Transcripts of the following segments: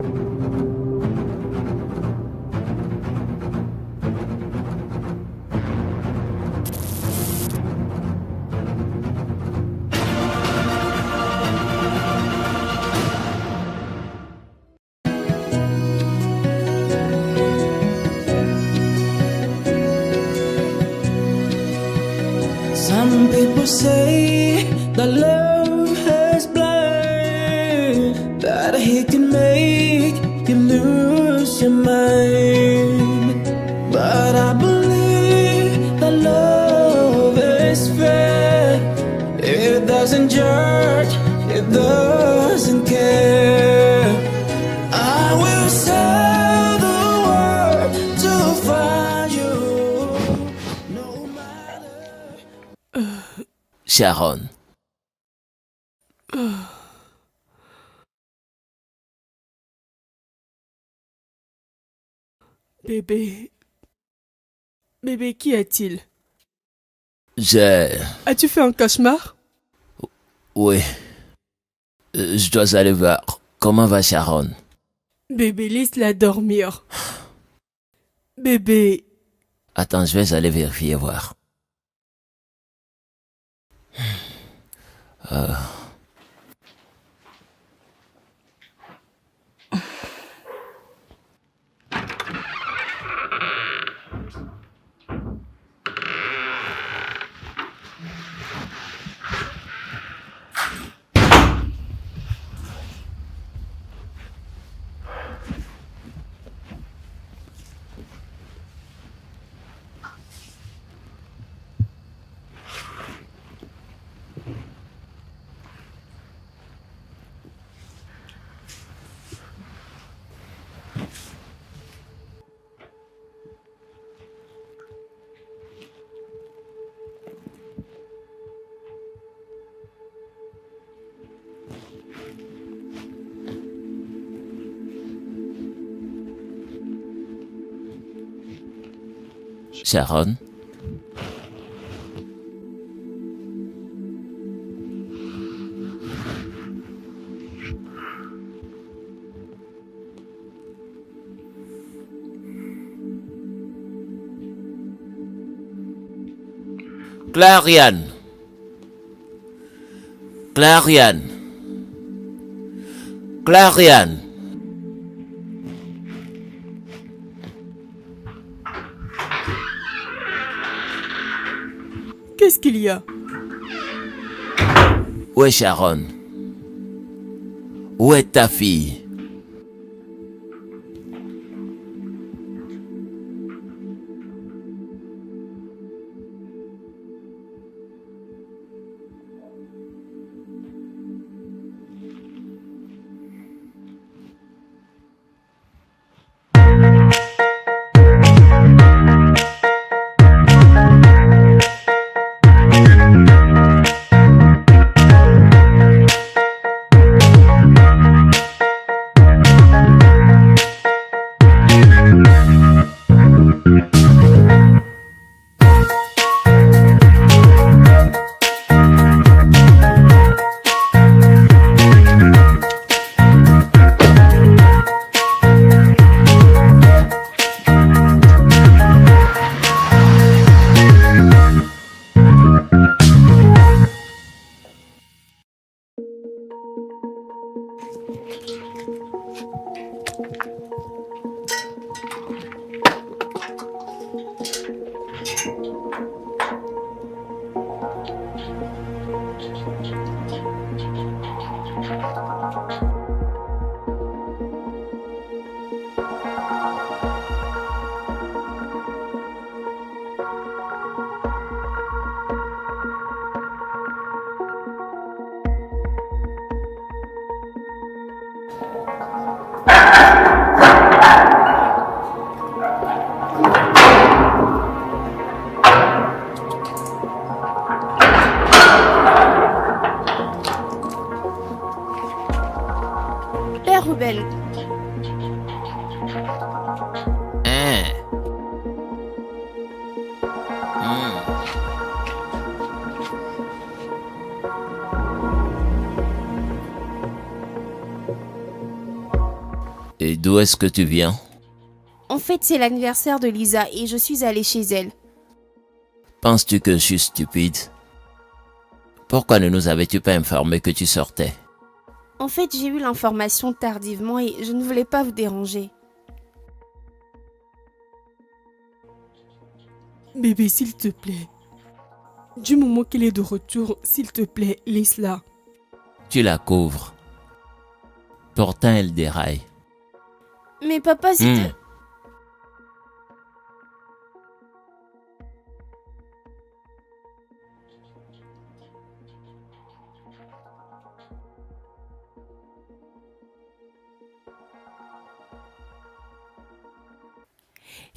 Some people say that love has blind, that he can make you lose your mind. But I believe that love is fair. It doesn't judge, it doesn't care. I will sail the world to find you, no matter. Sharon. Bébé. Bébé, qu'y a-t-il? As-tu fait un cauchemar? Oui. Je dois aller voir. Comment va Sharon? Bébé, laisse-la dormir. Bébé. Attends, je vais aller vérifier voir. Sharon? Clariane. Clariane. Clariane. Qu'est-ce qu'il y a? Où est Sharon? Où est ta fille? Et d'où est-ce que tu viens? En fait, c'est l'anniversaire de Lisa et je suis allée chez elle. Penses-tu que je suis stupide? Pourquoi ne nous avais-tu pas informé que tu sortais? En fait, j'ai eu l'information tardivement et je ne voulais pas vous déranger. Bébé, s'il te plaît. Du moment qu'elle est de retour, s'il te plaît, laisse-la. Tu la couvres. Pourtant, elle déraille. Mais papa, c'était...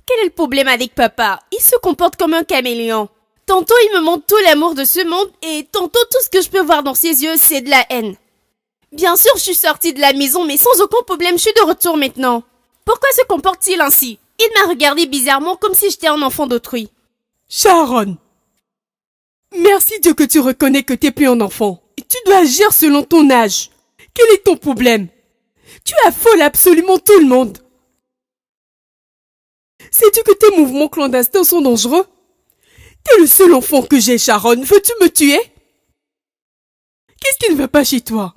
Quel est le problème avec papa? Il se comporte comme un caméléon. Tantôt il me montre tout l'amour de ce monde et tantôt tout ce que je peux voir dans ses yeux c'est de la haine. Bien sûr je suis sortie de la maison mais sans aucun problème je suis de retour maintenant. Pourquoi se comporte-t-il ainsi? Il m'a regardé bizarrement comme si j'étais un enfant d'autrui. Sharon! Merci Dieu que tu reconnais que t'es plus un enfant. Et tu dois agir selon ton âge. Quel est ton problème? Tu affoles absolument tout le monde. Sais-tu que tes mouvements clandestins sont dangereux? T'es le seul enfant que j'ai, Sharon. Veux-tu me tuer? Qu'est-ce qui ne va pas chez toi?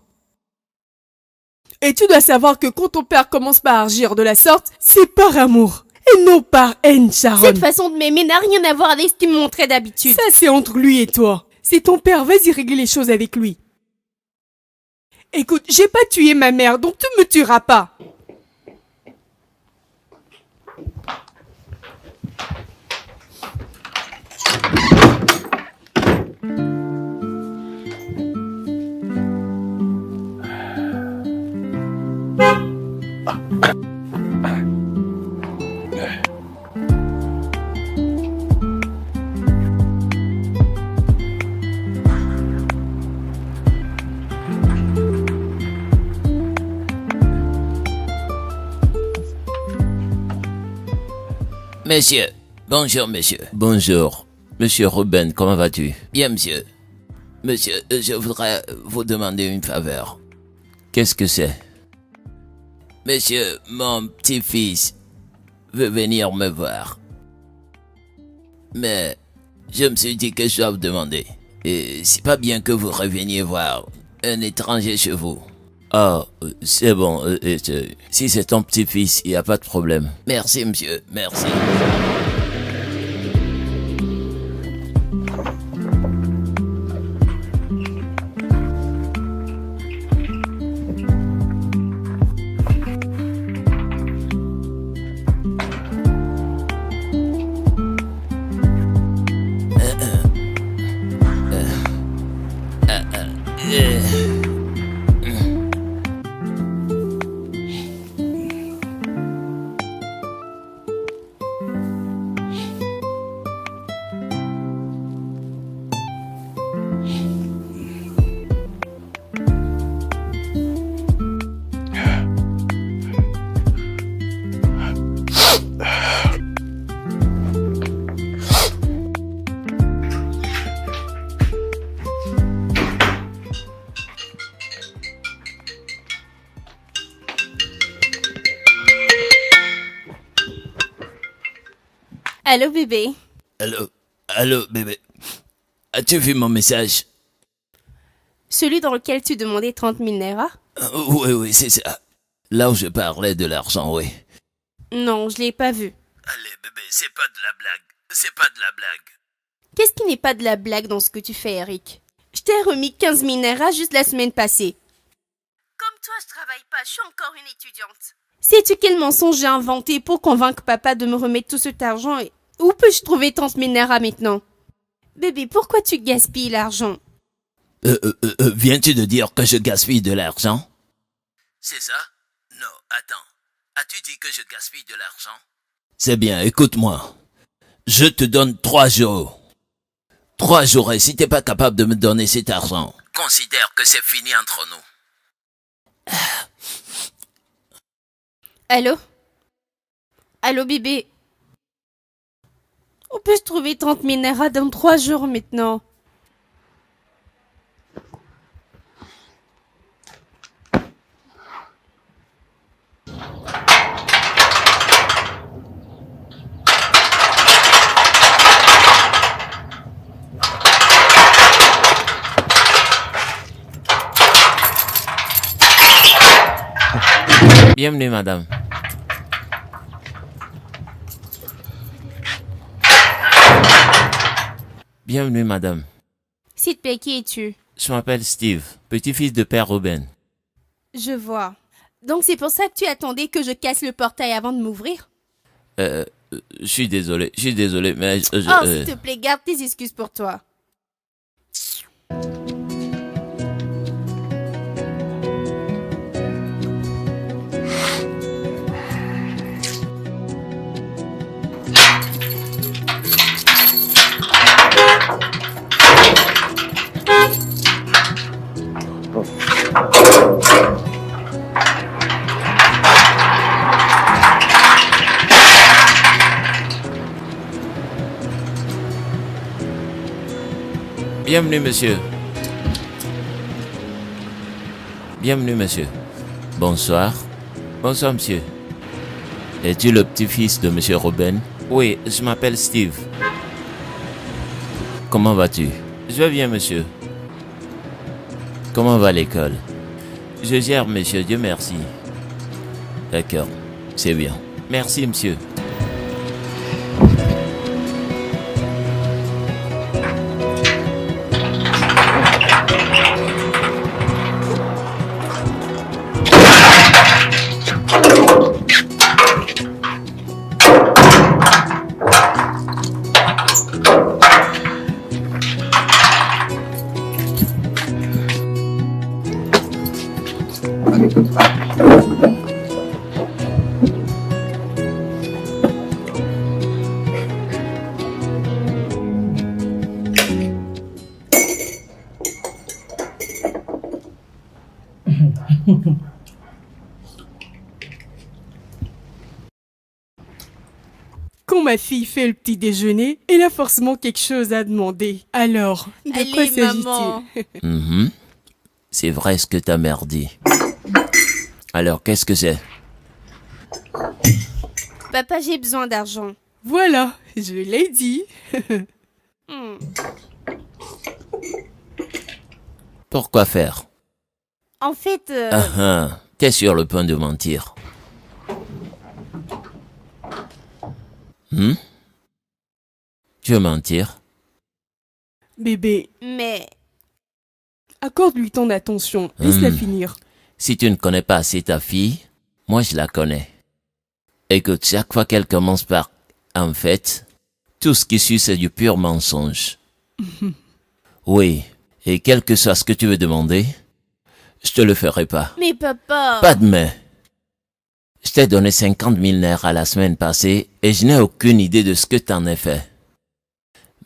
Et tu dois savoir que quand ton père commence par agir de la sorte, c'est par amour et non par haine, Sharon. Cette façon de m'aimer n'a rien à voir avec ce qu'il me montrait d'habitude. Ça, c'est entre lui et toi. C'est ton père, vas-y régler les choses avec lui. Écoute, j'ai pas tué ma mère, donc tu me tueras pas. Monsieur. Bonjour, monsieur. Bonjour. Monsieur Ruben, comment vas-tu? Bien, monsieur. Monsieur, je voudrais vous demander une faveur. Qu'est-ce que c'est? Monsieur, mon petit-fils veut venir me voir. Mais je me suis dit que je dois vous demander. Et c'est pas bien que vous reveniez voir un étranger chez vous. Ah, c'est bon. Si c'est ton petit-fils, il n'y a pas de problème. Merci, monsieur. Merci. Allô bébé? Allô, bébé. As-tu vu mon message? Celui dans lequel tu demandais 30 000 naira? Oui, c'est ça. Là où je parlais de l'argent, oui. Non, je l'ai pas vu. Allez, bébé, c'est pas de la blague. C'est pas de la blague. Qu'est-ce qui n'est pas de la blague dans ce que tu fais, Eric? Je t'ai remis 15 000 naira juste la semaine passée. Comme toi, je travaille pas, je suis encore une étudiante. Sais-tu quel mensonge j'ai inventé pour convaincre papa de me remettre tout cet argent et où peux-je trouver 30 000 naira maintenant? Bébé, pourquoi tu gaspilles l'argent? Viens-tu de dire que je gaspille de l'argent? C'est ça? Non, attends. As-tu dit que je gaspille de l'argent? C'est bien, écoute-moi. Je te donne 3 jours. 3 jours et si t'es pas capable de me donner cet argent, considère que c'est fini entre nous. Allô? Allô bébé? Où peux-je trouver 30 000 naira dans 3 jours maintenant? Bienvenue, madame. Bienvenue, madame. S'il te plaît, qui es-tu? Je m'appelle Steve, petit-fils de père Ruben. Je vois. Donc c'est pour ça que tu attendais que je casse le portail avant de m'ouvrir? Je suis désolé, mais... Oh, s'il te plaît, garde tes excuses pour toi. Bienvenue, monsieur. Bienvenue, monsieur. Bonsoir. Bonsoir, monsieur. Es-tu le petit-fils de monsieur Ruben? Oui, je m'appelle Steve. Comment vas-tu? Je vais bien, monsieur. Comment va l'école? Je gère, monsieur, Dieu merci. D'accord, c'est bien. Merci, monsieur. Quand ma fille fait le petit déjeuner, elle a forcément quelque chose à demander. Alors, de quoi Allez, maman. s'agit-il? C'est vrai ce que ta mère dit. Alors, qu'est-ce que c'est? Papa, j'ai besoin d'argent. Voilà, je l'ai dit. Pourquoi faire? En fait, T'es sur le point de mentir. Tu veux mentir? Bébé, mais... accorde-lui ton attention. Laisse-la finir. Si tu ne connais pas assez ta fille, moi je la connais. Écoute, chaque fois qu'elle commence par « en fait », tout ce qui suit c'est du pur mensonge. Oui, et quel que soit ce que tu veux demander, je te le ferai pas. Mais papa... Pas de mais. Je t'ai donné 50 000 nerfs à la semaine passée et je n'ai aucune idée de ce que t'en as fait.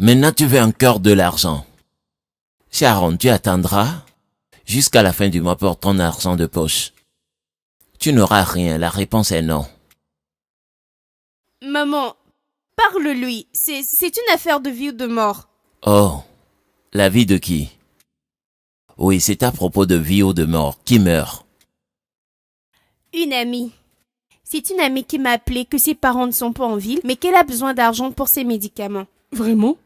Maintenant tu veux encore de l'argent. Sharon, tu attendras jusqu'à la fin du mois pour ton argent de poche. Tu n'auras rien, la réponse est non. Maman, parle-lui. C'est une affaire de vie ou de mort. Oh, la vie de qui? Oui, c'est à propos de vie ou de mort. Qui meurt? Une amie. C'est une amie qui m'a appelé que ses parents ne sont pas en ville, mais qu'elle a besoin d'argent pour ses médicaments. Vraiment?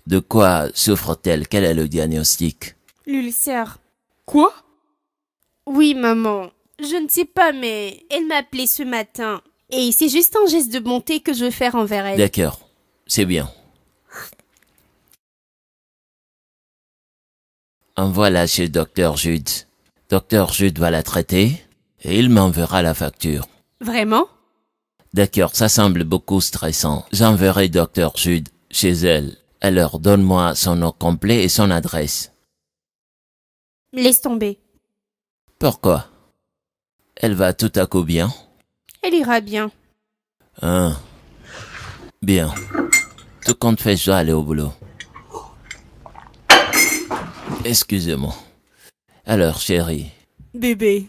De quoi souffre-t-elle? Quel est le diagnostic? L'ulcère. Quoi? Oui, maman. Je ne sais pas, mais elle m'a appelé ce matin. Et c'est juste un geste de bonté que je veux faire envers elle. D'accord, c'est bien. Envoie-la chez Dr Jude. Dr Jude va la traiter et il m'enverra la facture. Vraiment? D'accord, ça semble beaucoup stressant. J'enverrai Dr Jude chez elle. Alors donne-moi son nom complet et son adresse. Laisse tomber. Pourquoi? Elle va tout à coup bien? Elle ira bien. Bien. Tout compte fait, je dois aller au boulot. Excusez-moi. Alors, chérie. Bébé,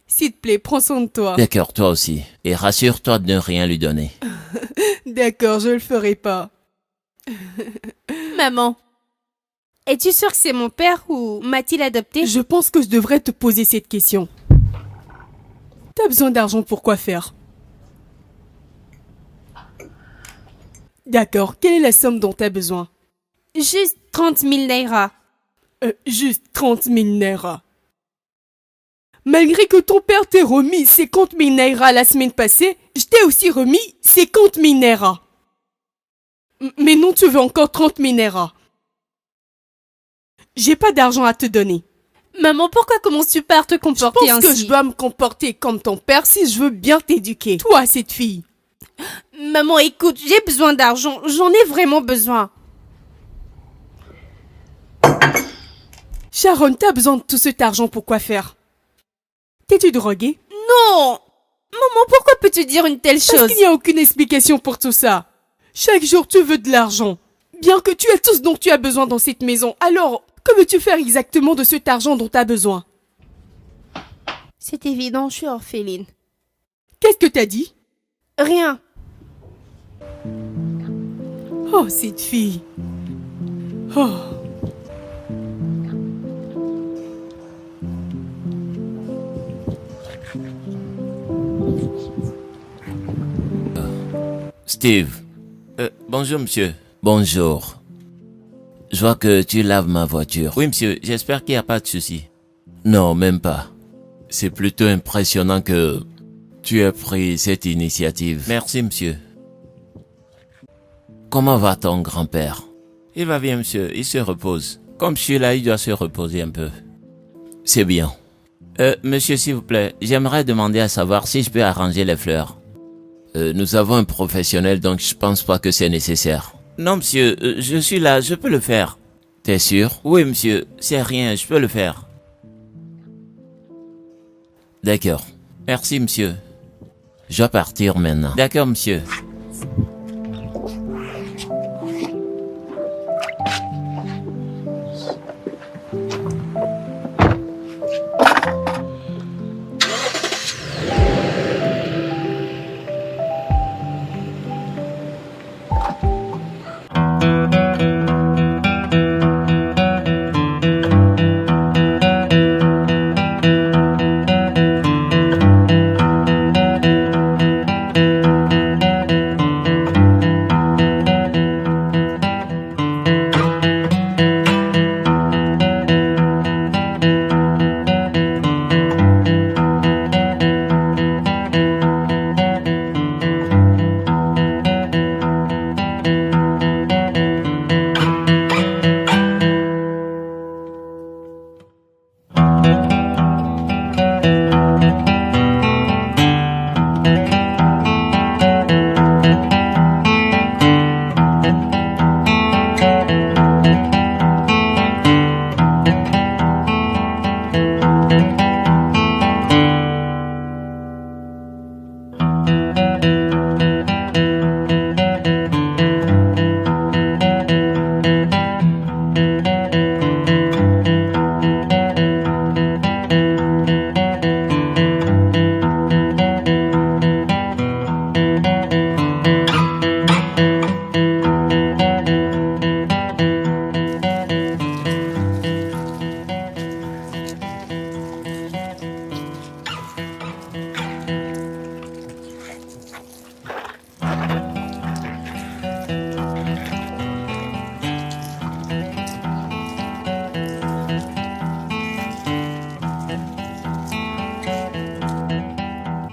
s'il te plaît, prends soin de toi. D'accord, toi aussi. Et rassure-toi de ne rien lui donner. D'accord, je le ferai pas. Maman, es-tu sûre que c'est mon père ou m'a-t-il adopté? Je pense que je devrais te poser cette question. T'as besoin d'argent pour quoi faire? D'accord, quelle est la somme dont t'as besoin? Juste 30 000 naira. Juste 30 000 naira. Malgré que ton père t'ait remis 50 000 naira la semaine passée, je t'ai aussi remis 50 000 naira. Mais non, tu veux encore 30 000 naira. J'ai pas d'argent à te donner. Maman, pourquoi commences-tu pas à te comporter ainsi? Je pense que je dois me comporter comme ton père si je veux bien t'éduquer. Toi, cette fille. Maman, écoute, j'ai besoin d'argent. J'en ai vraiment besoin. Sharon, t'as besoin de tout cet argent pour quoi faire? T'es-tu droguée? Non! Maman, pourquoi peux-tu dire une telle chose? Parce qu'il n'y a aucune explication pour tout ça. Chaque jour, tu veux de l'argent. Bien que tu aies tout ce dont tu as besoin dans cette maison, alors, que veux-tu faire exactement de cet argent dont tu as besoin? C'est évident, je suis orpheline. Qu'est-ce que t'as dit? Rien. Oh, cette fille. Oh. Steve. Bonjour, monsieur. Bonjour. Je vois que tu laves ma voiture. Oui, monsieur. J'espère qu'il n'y a pas de souci. Non, même pas. C'est plutôt impressionnant que tu aies pris cette initiative. Merci, monsieur. Comment va ton grand-père? Il va bien, monsieur. Il se repose. Comme je suis là, il doit se reposer un peu. C'est bien. Monsieur, s'il vous plaît, j'aimerais demander à savoir si je peux arranger les fleurs. Nous avons un professionnel, donc je pense pas que c'est nécessaire. Non, monsieur, je suis là, je peux le faire. T'es sûr? Oui, monsieur, c'est rien, je peux le faire. D'accord. Merci, monsieur. Je dois partir maintenant. D'accord, monsieur.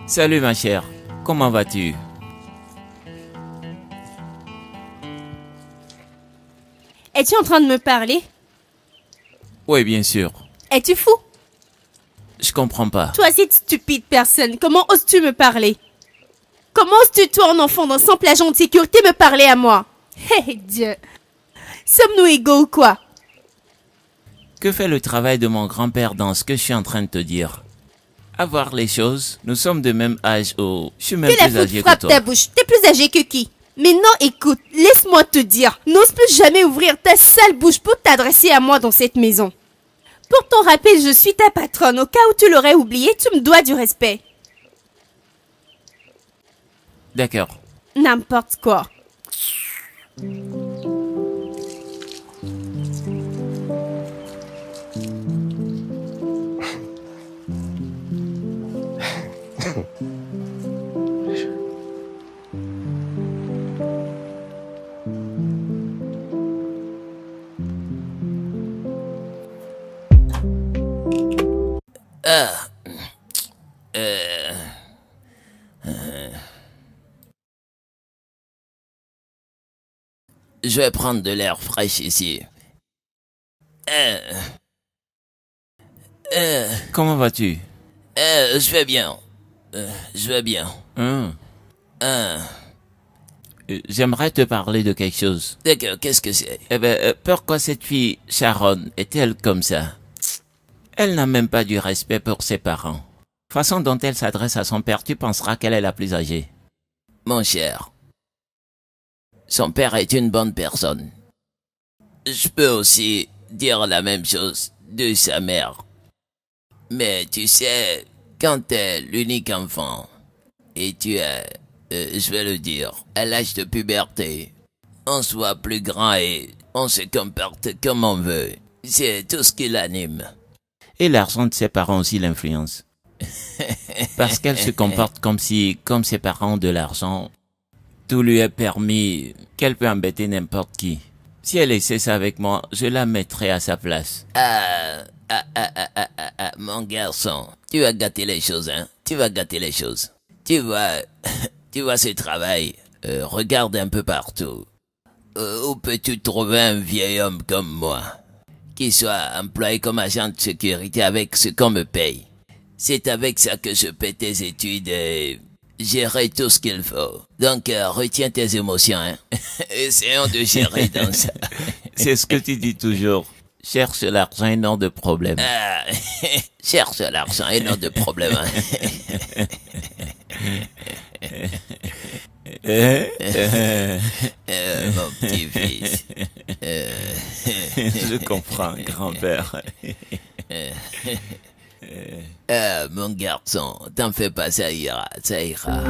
Salut ma chère, comment vas-tu? Es-tu en train de me parler? Oui, bien sûr. Es-tu fou? Je comprends pas. Toi, cette stupide personne, comment oses-tu me parler? Comment oses-tu, toi, un enfant d'un simple agent de sécurité, me parler à moi? Hé, Dieu! Sommes-nous égaux ou quoi? Que fait le travail de mon grand-père dans ce que je suis en train de te dire? À voir les choses, nous sommes de même âge ou je suis même plus âgé que frappe toi. Ta bouche, t'es plus âgé que qui? Mais non, écoute, laisse-moi te dire, n'ose plus jamais ouvrir ta sale bouche pour t'adresser à moi dans cette maison. Pour ton rappel, je suis ta patronne, au cas où tu l'aurais oublié, tu me dois du respect. D'accord. N'importe quoi. Je vais prendre de l'air fraîche ici. Comment vas-tu? Je vais bien. Je vais bien. J'aimerais te parler de quelque chose. D'accord, qu'est-ce que c'est? Pourquoi cette fille, Sharon, est-elle comme ça? Elle n'a même pas du respect pour ses parents. Façon dont elle s'adresse à son père, tu penseras qu'elle est la plus âgée. Mon cher, son père est une bonne personne. Je peux aussi dire la même chose de sa mère. Mais tu sais, quand t'es l'unique enfant, et tu es, je vais le dire, à l'âge de puberté, on se voit plus grand et on se comporte comme on veut. C'est tout ce qui l'anime. Et l'argent de ses parents aussi l'influence. Parce qu'elle se comporte comme ses parents ont de l'argent, tout lui est permis, qu'elle peut embêter n'importe qui. Si elle essaie ça avec moi, je la mettrai à sa place. Mon garçon, tu vas gâter les choses, hein. Tu vas gâter les choses. Tu vois ce travail, regarde un peu partout. Où peux-tu trouver un vieil homme comme moi, qui soit employé comme agent de sécurité avec ce qu'on me paye? C'est avec ça que je paie tes études et gérer tout ce qu'il faut. Donc, retiens tes émotions, hein. Essayons de gérer dans ça. C'est ce que tu dis toujours. Cherche l'argent et non de problème. Cherche l'argent et non de problème. Mon petit-fils. Je comprends, grand-père. Mon garçon, t'en fais pas, ça ira, ça ira.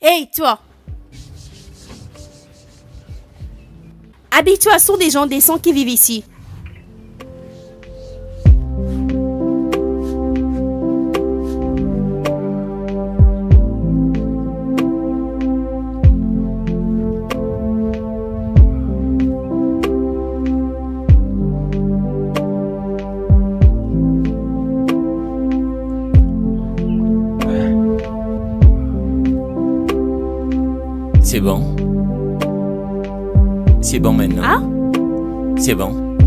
Hey, toi! Habille-toi, ce sont des gens décents qui vivent ici. C'est bon. C'est bon maintenant. Ah? C'est bon.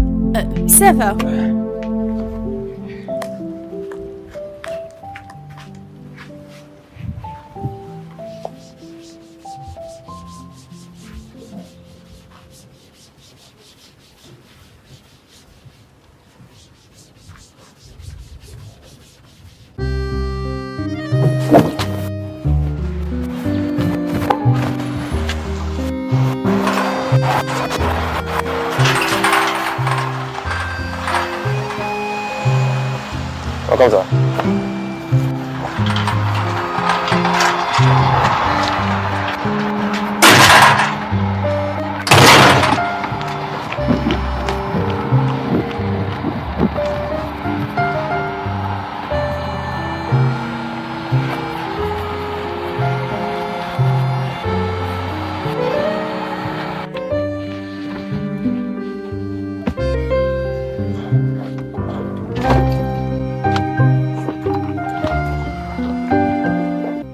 Ça va. Comme ça.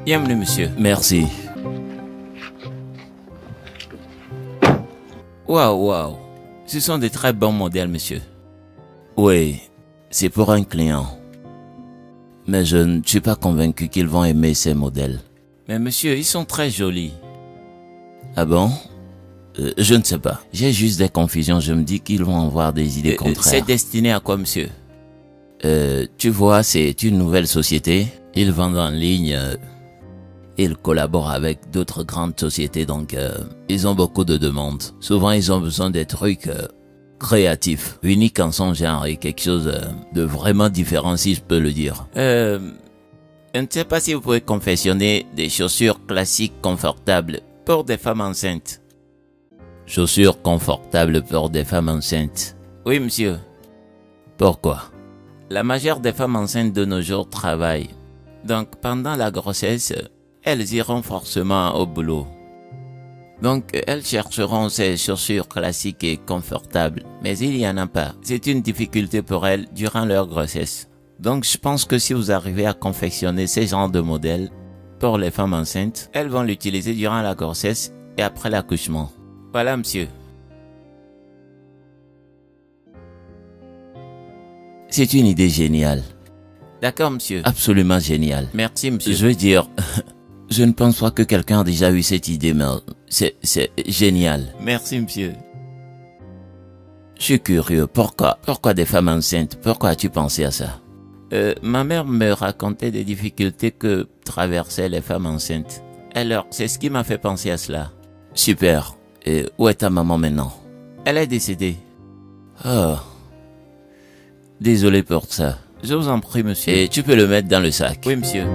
Bienvenue, monsieur. Merci. Waouh. Ce sont des très bons modèles, monsieur. Oui, c'est pour un client. Mais je ne suis pas convaincu qu'ils vont aimer ces modèles. Mais monsieur, ils sont très jolis. Ah bon? Je ne sais pas. J'ai juste des confusions. Je me dis qu'ils vont avoir des idées contraires. C'est destiné à quoi, monsieur? Tu vois, c'est une nouvelle société. Ils vendent en ligne. Ils collaborent avec d'autres grandes sociétés, donc ils ont beaucoup de demandes. Souvent, ils ont besoin des trucs créatif, unique en son genre et quelque chose de vraiment différent si je peux le dire. Je ne sais pas si vous pouvez confectionner des chaussures classiques confortables pour des femmes enceintes. Chaussures confortables pour des femmes enceintes. Oui, monsieur. Pourquoi? La majeure des femmes enceintes de nos jours travaillent. Donc, pendant la grossesse, elles iront forcément au boulot. Donc, elles chercheront ces chaussures classiques et confortables. Mais il n'y en a pas. C'est une difficulté pour elles durant leur grossesse. Donc, je pense que si vous arrivez à confectionner ces genres de modèles pour les femmes enceintes, elles vont l'utiliser durant la grossesse et après l'accouchement. Voilà, monsieur. C'est une idée géniale. D'accord, monsieur. Absolument géniale. Merci, monsieur. Je veux dire, je ne pense pas que quelqu'un a déjà eu cette idée, mais c'est génial. Merci, monsieur. Je suis curieux. Pourquoi des femmes enceintes? Pourquoi as-tu pensé à ça? Ma mère me racontait des difficultés que traversaient les femmes enceintes. Alors, c'est ce qui m'a fait penser à cela. Super. Et où est ta maman maintenant? Elle est décédée. Oh. Désolé pour ça. Je vous en prie, monsieur. Et tu peux le mettre dans le sac. Oui, monsieur.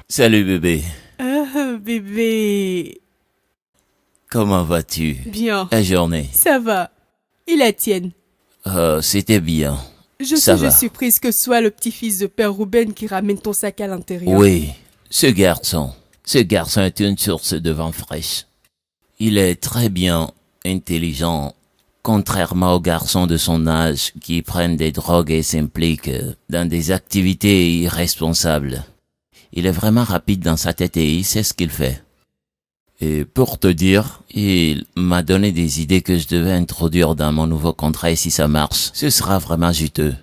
Salut bébé. Ah, bébé. Comment vas-tu? Bien. La journée? Ça va. Et la tienne? C'était bien. Je suis juste surprise que ce soit le petit-fils de Père Ruben qui ramène ton sac à l'intérieur. Oui, ce garçon est une source de vent fraîche. Il est très bien intelligent, contrairement aux garçons de son âge qui prennent des drogues et s'impliquent dans des activités irresponsables. Il est vraiment rapide dans sa tête et il sait ce qu'il fait. Et pour te dire, il m'a donné des idées que je devais introduire dans mon nouveau contrat et si ça marche, ce sera vraiment juteux.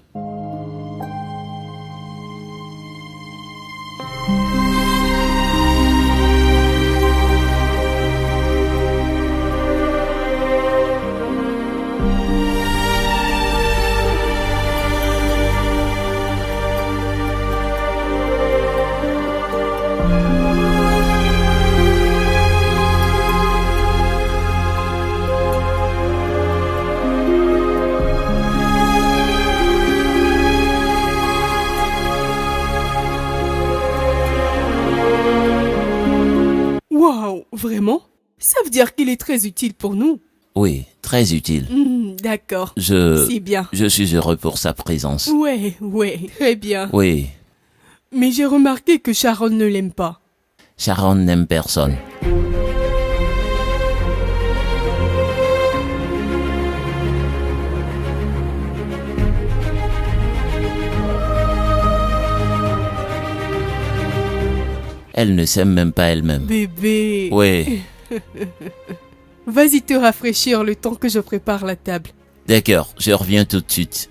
Waouh, vraiment? Ça veut dire qu'il est très utile pour nous. Oui, très utile. D'accord. C'est bien. Je suis heureux pour sa présence. Ouais, très bien. Oui. Mais j'ai remarqué que Sharon ne l'aime pas. Sharon n'aime personne. Elle ne s'aime même pas elle-même. Bébé. Oui. Vas-y te rafraîchir le temps que je prépare la table. D'accord, je reviens tout de suite.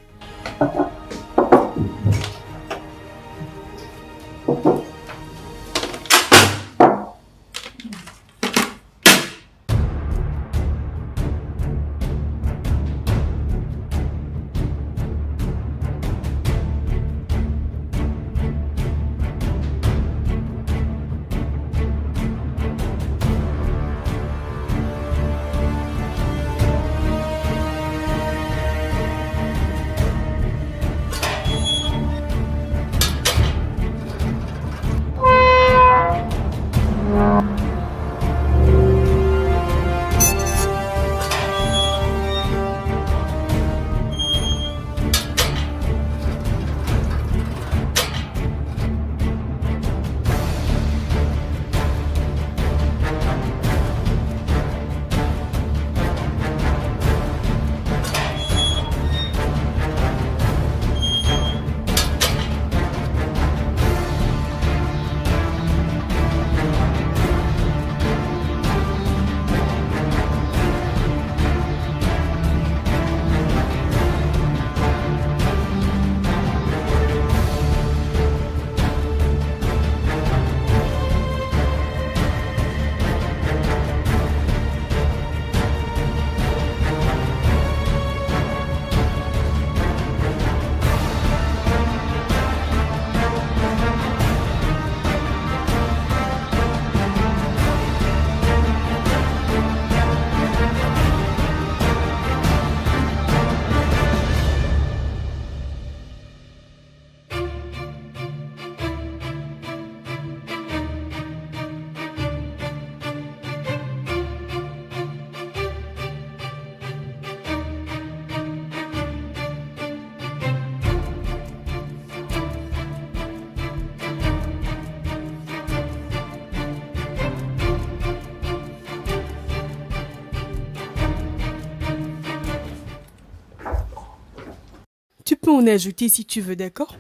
peux en ajouter si tu veux, d'accord?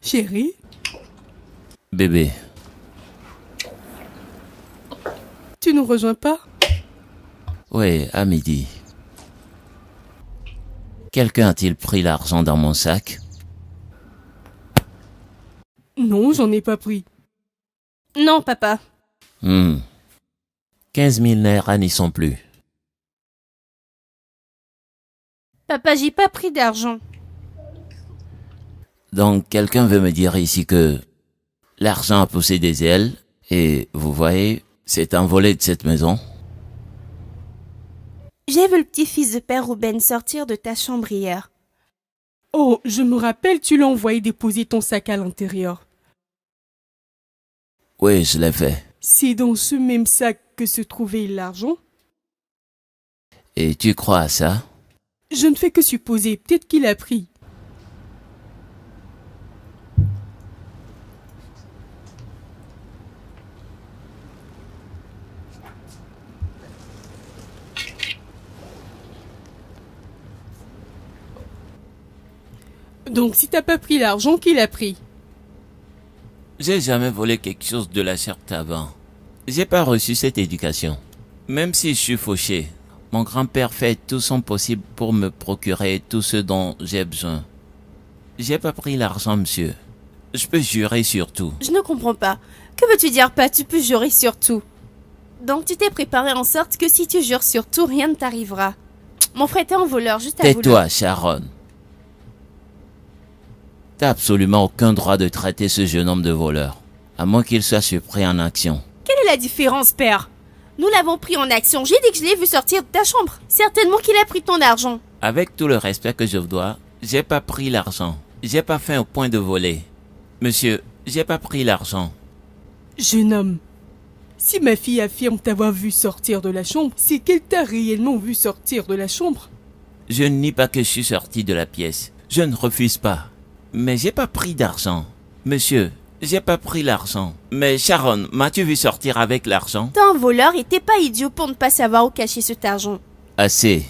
Chérie? Bébé, Tu nous rejoins pas? oui, à midi. Quelqu'un a-t-il pris l'argent dans mon sac? Non, j'en ai pas pris. Non, papa. 15 000 naira n'y sont plus. Papa, j'ai pas pris d'argent. Donc, quelqu'un veut me dire ici que l'argent a poussé des ailes et, vous voyez, c'est envolé de cette maison. J'ai vu le petit-fils de père Ruben sortir de ta chambre hier. Oh, je me rappelle, tu l'as envoyé déposer ton sac à l'intérieur. Oui, je l'ai fait. C'est dans ce même sac que se trouvait l'argent? Et tu crois à ça? Je ne fais que supposer, peut-être qu'il a pris. Donc si t'as pas pris l'argent, qui l'a pris? J'ai jamais volé quelque chose de la charte avant. J'ai pas reçu cette éducation. Même si je suis fauché, mon grand-père fait tout son possible pour me procurer tout ce dont j'ai besoin. J'ai pas pris l'argent, monsieur. Je peux jurer sur tout. Je ne comprends pas. Que veux-tu dire, pas? Tu peux jurer sur tout. Donc tu t'es préparé en sorte que si tu jures sur tout, rien ne t'arrivera. Mon frère était un voleur, juste à voler. Tais-toi, Sharon. T'as absolument aucun droit de traiter ce jeune homme de voleur, à moins qu'il soit surpris en action. Quelle est la différence, père? Nous l'avons pris en action. J'ai dit que je l'ai vu sortir de ta chambre. Certainement qu'il a pris ton argent. Avec tout le respect que je vous dois, j'ai pas pris l'argent. J'ai pas fait au point de voler. Monsieur, j'ai pas pris l'argent. Jeune homme, si ma fille affirme t'avoir vu sortir de la chambre, c'est qu'elle t'a réellement vu sortir de la chambre. Je ne nie pas que je suis sorti de la pièce. Je ne refuse pas. Mais j'ai pas pris d'argent. Monsieur, j'ai pas pris l'argent. Mais Sharon, m'as-tu vu sortir avec l'argent? T'es un voleur et t'es pas idiot pour ne pas savoir où cacher cet argent. Assez.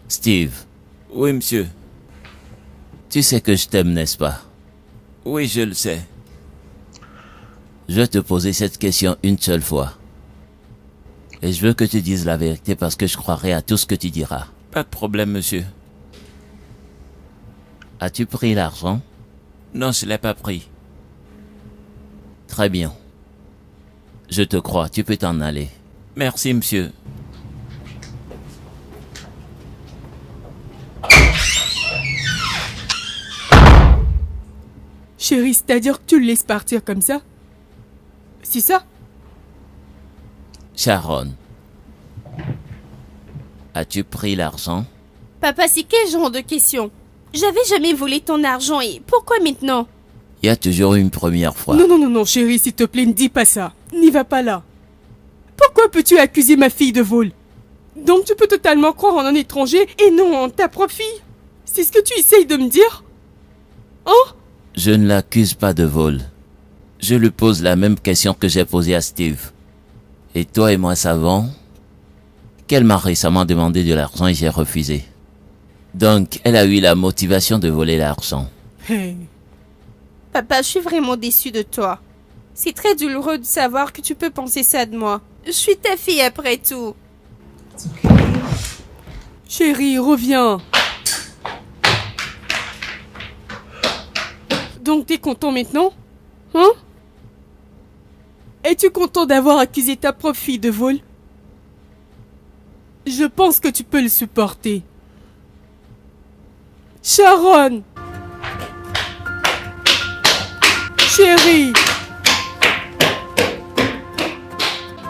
Steve. Oui, monsieur. Tu sais que je t'aime, n'est-ce pas? Oui, je le sais. Je vais te poser cette question une seule fois. Et je veux que tu dises la vérité parce que je croirai à tout ce que tu diras. Pas de problème, monsieur. As-tu pris l'argent? Non, je l'ai pas pris. Très bien. Je te crois, tu peux t'en aller. Merci, monsieur. Chérie, c'est-à-dire que tu le laisses partir comme ça? C'est ça? Sharon. As-tu pris l'argent? Papa, c'est quel genre de question? J'avais jamais volé ton argent et pourquoi maintenant? Il y a toujours une première fois. Non, chérie, s'il te plaît, ne dis pas ça. N'y va pas là. Pourquoi peux-tu accuser ma fille de vol? Donc tu peux totalement croire en un étranger et non en ta propre fille? C'est ce que tu essayes de me dire? Hein? Je ne l'accuse pas de vol. Je lui pose la même question que j'ai posée à Steve. Et toi et moi savons qu'elle m'a récemment demandé de l'argent et j'ai refusé. Donc, elle a eu la motivation de voler l'argent. Hey. Papa, je suis vraiment déçue de toi. C'est très douloureux de savoir que tu peux penser ça de moi. Je suis ta fille après tout. Chérie, reviens. Donc t'es content maintenant? Hein? Es-tu content d'avoir accusé ta propre fille de vol? Je pense que tu peux le supporter. Sharon! Chérie!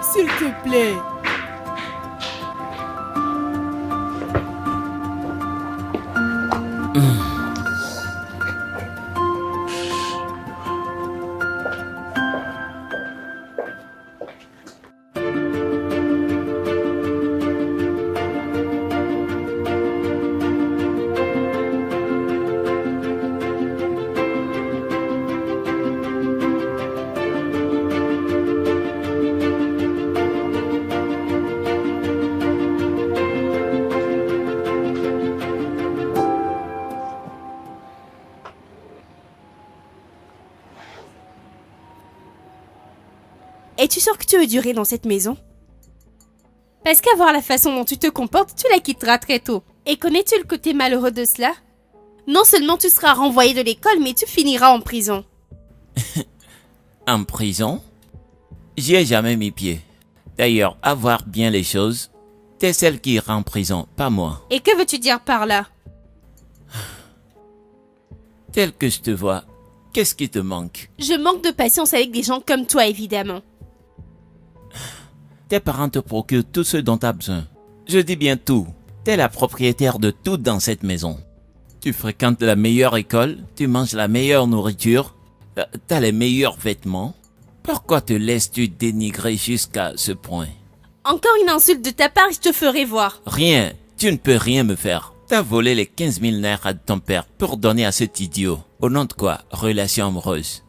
S'il te plaît. Es-tu sûr que tu veux durer dans cette maison? Parce qu'à voir la façon dont tu te comportes, tu la quitteras très tôt. Et connais-tu le côté malheureux de cela? Non seulement tu seras renvoyé de l'école, mais tu finiras en prison. En prison? J'y ai jamais mis pied. D'ailleurs, à voir bien les choses, t'es celle qui ira en prison, pas moi. Et que veux-tu dire par là? Tel que je te vois, qu'est-ce qui te manque? Je manque de patience avec des gens comme toi, évidemment. Tes parents te procurent tout ce dont tu as besoin. Je dis bien tout. T'es la propriétaire de tout dans cette maison. Tu fréquentes la meilleure école, tu manges la meilleure nourriture, t'as les meilleurs vêtements. Pourquoi te laisses-tu dénigrer jusqu'à ce point? Encore une insulte de ta part et je te ferai voir. Rien, tu ne peux rien me faire. T'as volé les 15 000 naira de ton père pour donner à cet idiot. Au nom de quoi? Relation amoureuse.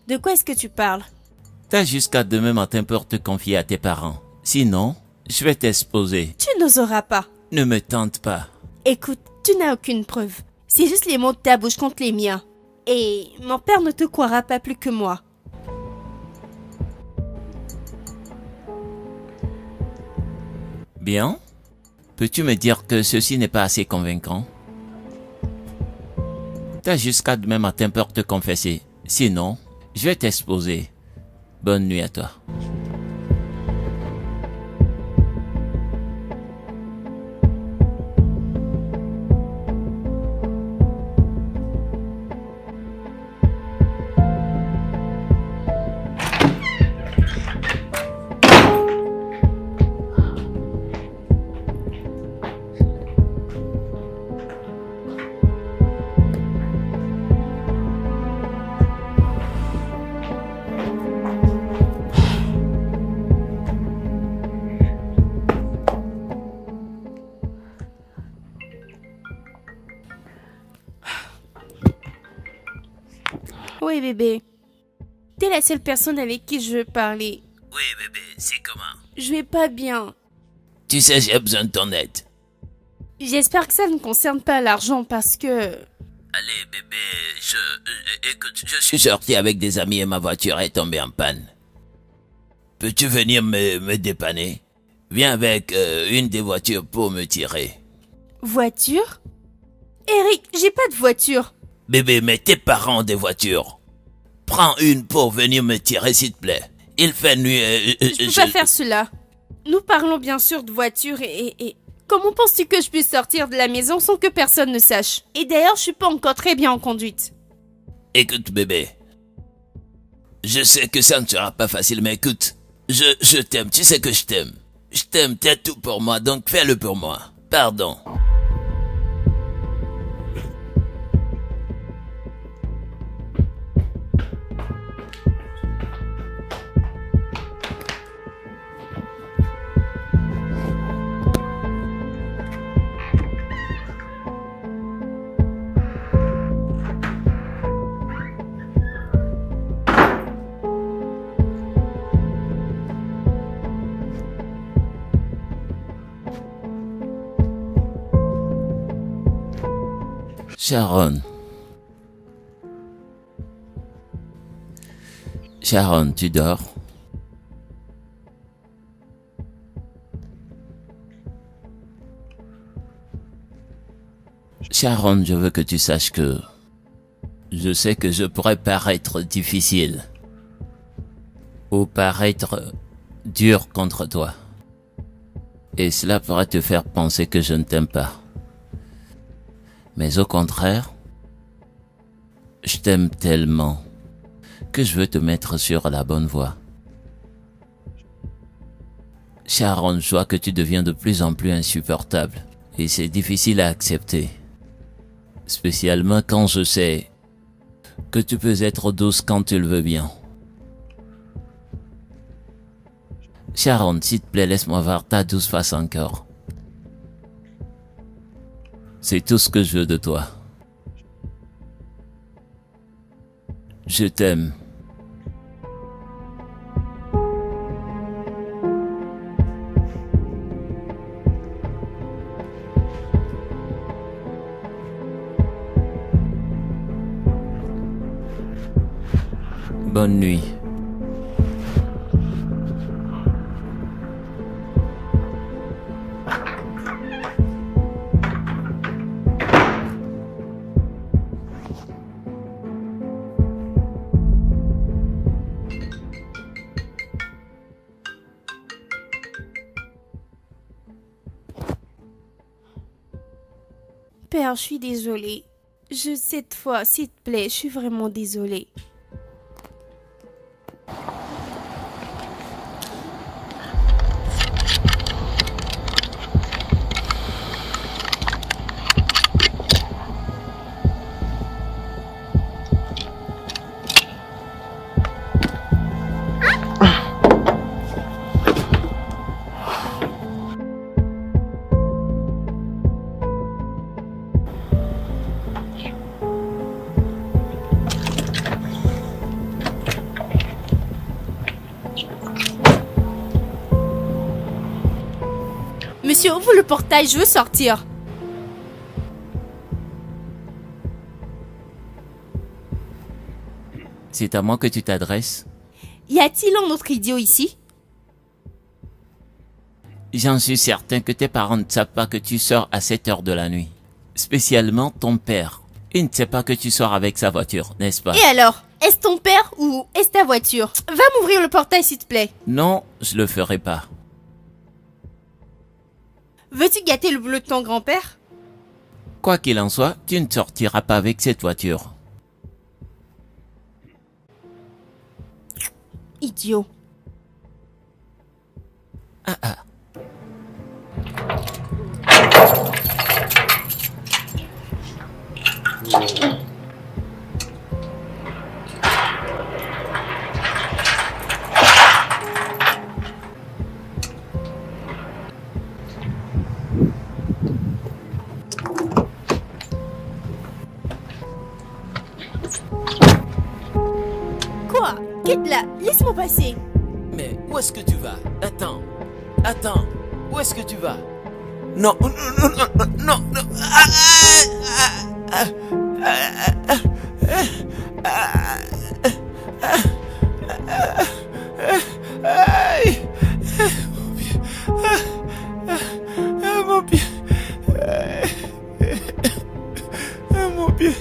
De quoi est-ce que tu parles? T'as jusqu'à demain matin pour te confier à tes parents. Sinon, je vais t'exposer. Tu n'oseras pas. Ne me tente pas. Écoute, tu n'as aucune preuve. C'est juste les mots de ta bouche contre les miens. Et mon père ne te croira pas plus que moi. Bien. Peux-tu me dire que ceci n'est pas assez convaincant? T'as jusqu'à demain matin pour te confesser. Sinon, je vais t'exposer. Bonne nuit à toi. Oui, bébé. T'es la seule personne avec qui je veux parler. Oui, bébé, c'est comment? Je vais pas bien. Tu sais, j'ai besoin de ton aide. J'espère que ça ne concerne pas l'argent parce que... Allez, bébé, écoute, je suis sorti avec des amis et ma voiture est tombée en panne. Peux-tu venir me dépanner? Viens avec une des voitures pour me tirer. Voiture? Eric, j'ai pas de voiture. Bébé, mais tes parents ont des voitures. Prends une pour venir me tirer, s'il te plaît. Il fait nuit. Je peux pas faire cela. Nous parlons bien sûr de voiture et... Comment penses-tu que je puisse sortir de la maison sans que personne ne sache? Et d'ailleurs, je suis pas encore très bien en conduite. Écoute, bébé. Je sais que ça ne sera pas facile, mais écoute. Je t'aime, tu sais que je t'aime. Je t'aime, t'es tout pour moi, donc fais-le pour moi. Pardon. Sharon. Sharon, tu dors? Sharon, je veux que tu saches que je sais que je pourrais paraître difficile ou paraître dur contre toi. Et cela pourrait te faire penser que je ne t'aime pas. Mais au contraire, je t'aime tellement que je veux te mettre sur la bonne voie. Sharon, je vois que tu deviens de plus en plus insupportable et c'est difficile à accepter. Spécialement quand je sais que tu peux être douce quand tu le veux bien. Sharon, s'il te plaît, laisse-moi voir ta douce face encore. C'est tout ce que je veux de toi. Je t'aime. Bonne nuit. Père, je suis désolée. Cette fois, s'il te plaît, je suis vraiment désolée. Monsieur, ouvre le portail, je veux sortir. C'est à moi que tu t'adresses? Y a-t-il un autre idiot ici? J'en suis certain que tes parents ne savent pas que tu sors à cette heure de la nuit. Spécialement ton père. Il ne sait pas que tu sors avec sa voiture, n'est-ce pas? Et alors? Est-ce ton père ou est-ce ta voiture? Va m'ouvrir le portail s'il te plaît. Non, je le ferai pas. Veux-tu gâter le boulot de ton grand-père? Quoi qu'il en soit, tu ne sortiras pas avec cette voiture. Idiot. Quoi? Quitte là, laisse-moi passer. Mais où est-ce que tu vas? Attends, où est-ce que tu vas? Non, non, non, non, non, non. Aïe. Mon pied. Mon pied.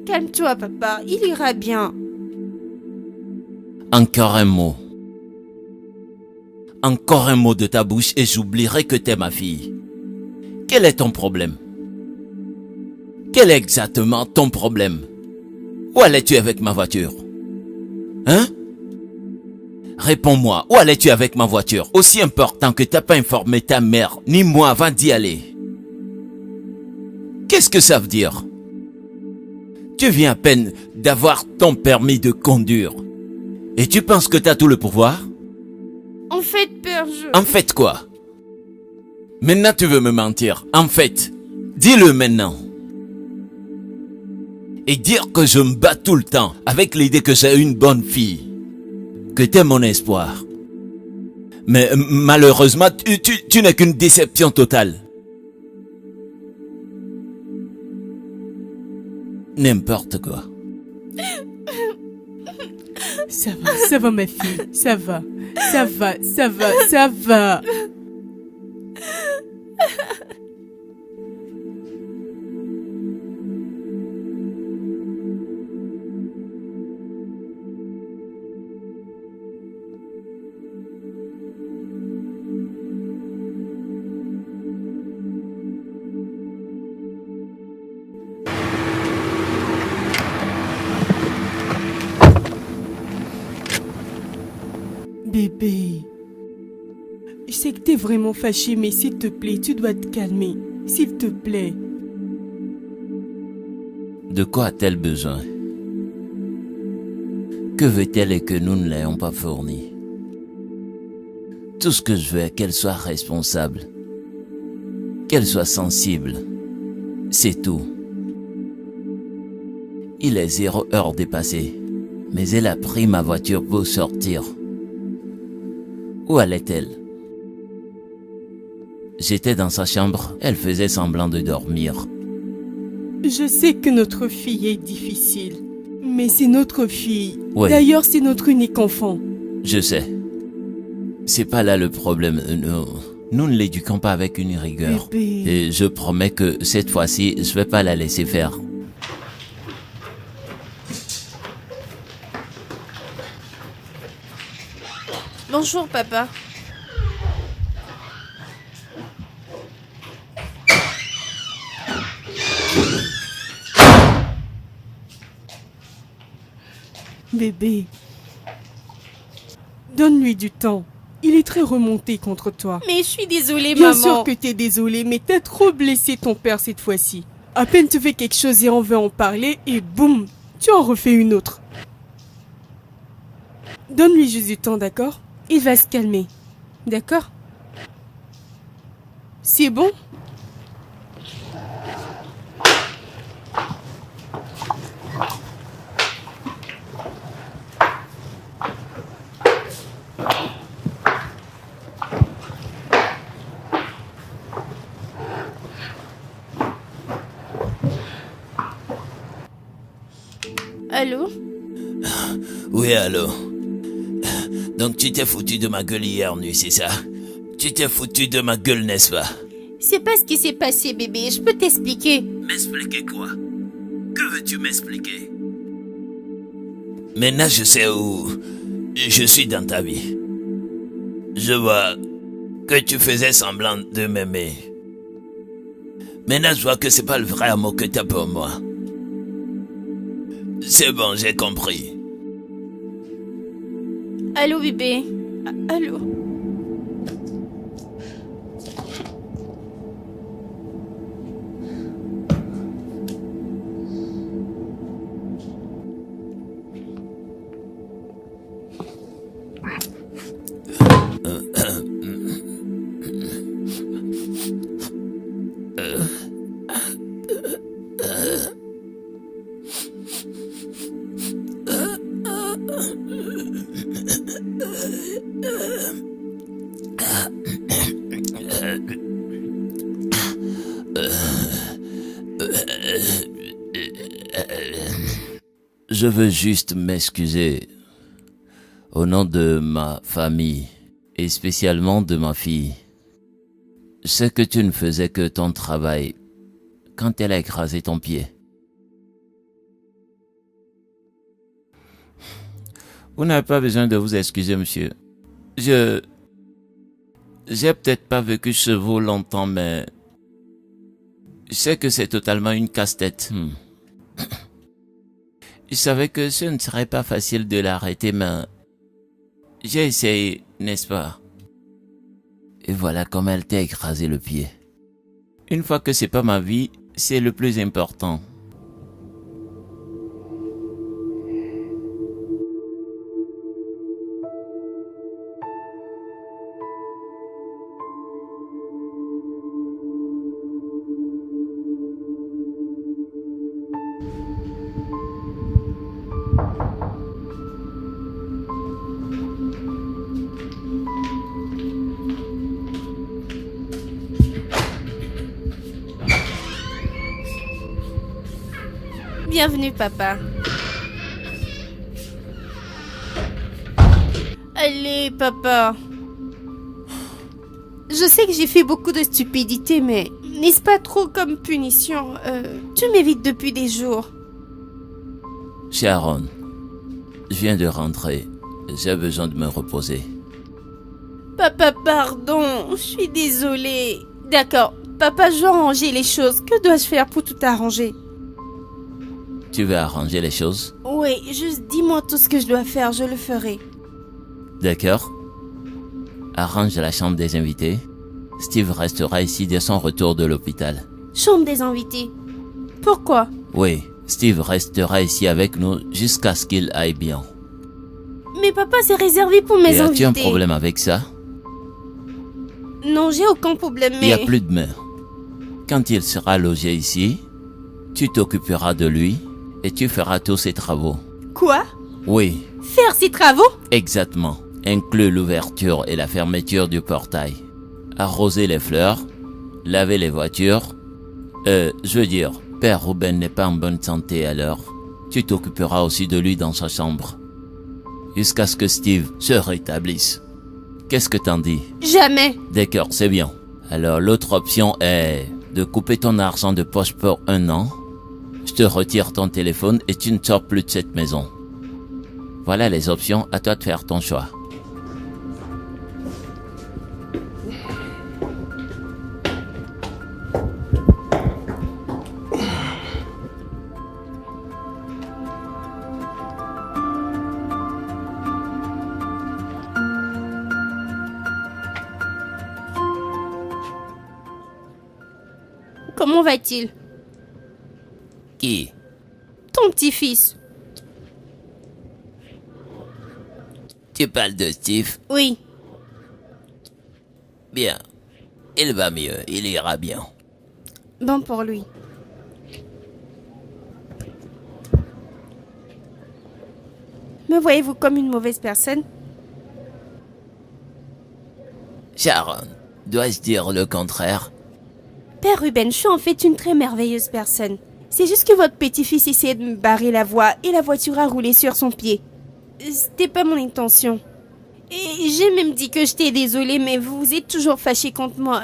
Calme-toi, papa, il ira bien. Encore un mot. Encore un mot de ta bouche et j'oublierai que t'es ma fille. Quel est ton problème? Quel est exactement ton problème? Où allais-tu avec ma voiture? Hein? Réponds-moi, où allais-tu avec ma voiture? Aussi important que t'as pas informé ta mère, ni moi avant d'y aller. Qu'est-ce que ça veut dire? Tu viens à peine d'avoir ton permis de conduire. Et tu penses que t'as tout le pouvoir? En fait, père, En fait quoi? Maintenant tu veux me mentir. En fait, dis-le maintenant. Et dire que je me bats tout le temps avec l'idée que j'ai une bonne fille. Que t'es mon espoir. Mais malheureusement, tu n'es qu'une déception totale. N'importe quoi. Ça va ma fille, ça va. Bébé, je sais que t'es vraiment fâché, mais s'il te plaît, tu dois te calmer. S'il te plaît. De quoi a-t-elle besoin? Que veut-elle et que nous ne l'ayons pas fourni? Tout ce que je veux est qu'elle soit responsable. Qu'elle soit sensible. C'est tout. Il est 0 heure dépassée, mais elle a pris ma voiture pour sortir. Où allait-elle? J'étais dans sa chambre, elle faisait semblant de dormir. Je sais que notre fille est difficile, mais c'est notre fille. Oui. D'ailleurs, c'est notre unique enfant. Je sais. C'est pas là le problème. Nous ne l'éduquons pas avec une rigueur. Bébé. Et je promets que cette fois-ci, je vais pas la laisser faire. Bonjour, papa. Bébé, donne-lui du temps. Il est très remonté contre toi. Mais je suis désolée, Bien maman. sûr que t'es désolé, mais t'as trop blessé ton père cette fois-ci. À peine tu fais quelque chose et on veut en parler, et boum, tu en refais une autre. Donne-lui juste du temps, d'accord? Il va se calmer. D'accord? C'est bon? Allô? Oui, allô? Donc tu t'es foutu de ma gueule hier nuit, c'est ça? Tu t'es foutu de ma gueule, n'est-ce pas? C'est pas ce qui s'est passé, bébé. Je peux t'expliquer. M'expliquer quoi? Que veux-tu m'expliquer? Maintenant je sais où je suis dans ta vie. Je vois que tu faisais semblant de m'aimer. Maintenant je vois que c'est pas le vrai amour que t'as pour moi. C'est bon, j'ai compris. Allô, bébé? Allô? Je veux juste m'excuser au nom de ma famille et spécialement de ma fille. Je sais que tu ne faisais que ton travail quand elle a écrasé ton pied. Vous n'avez pas besoin de vous excuser, monsieur. J'ai peut-être pas vécu chez vous longtemps, mais je sais que c'est totalement une casse-tête. Je savais que ce ne serait pas facile de l'arrêter, mais j'ai essayé, n'est-ce pas? Et voilà comment elle t'a écrasé le pied. Une fois que c'est pas ma vie, c'est le plus important. Bienvenue, papa. Allez, papa. Je sais que j'ai fait beaucoup de stupidités, mais n'est-ce pas trop comme punition? Tu m'évites depuis des jours. Sharon, je viens de rentrer. J'ai besoin de me reposer. Papa, pardon. Je suis désolée. D'accord. Papa, je vais arranger les choses. Que dois-je faire pour tout arranger? Tu veux arranger les choses? Oui, juste dis-moi tout ce que je dois faire, je le ferai. D'accord. Arrange la chambre des invités. Steve restera ici dès son retour de l'hôpital. Chambre des invités. Pourquoi? Oui, Steve restera ici avec nous jusqu'à ce qu'il aille bien. Mais papa, c'est réservé pour mes Et invités. as-tu un problème avec ça? Non, j'ai aucun problème, Il n'y mais... a plus de mère. Quand il sera logé ici, tu t'occuperas de lui Et tu feras tous ces travaux. Quoi? Oui, Faire ces travaux? exactement. Inclut l'ouverture et la fermeture du portail. Arroser les fleurs, laver les voitures. Je veux dire, Père Ruben n'est pas en bonne santé alors. Tu t'occuperas aussi de lui dans sa chambre. Jusqu'à ce que Steve se rétablisse. Qu'est-ce que t'en dis? Jamais. D'accord, c'est bien. Alors l'autre option est de couper ton argent de poche pour 1 an. Je te retire ton téléphone et tu ne sors plus de cette maison. Voilà les options, à toi de faire ton choix. Comment va-t-il? Qui? Ton petit-fils. Tu parles de Steve? Oui. Bien. Il va mieux, il ira bien. Bon pour lui. Me voyez-vous comme une mauvaise personne? Sharon, dois-je dire le contraire? Père Ruben, je suis en fait une très merveilleuse personne. C'est juste que votre petit-fils essayait de me barrer la voie et la voiture a roulé sur son pied. C'était pas mon intention. Et j'ai même dit que j'étais désolée, mais vous êtes toujours fâché contre moi.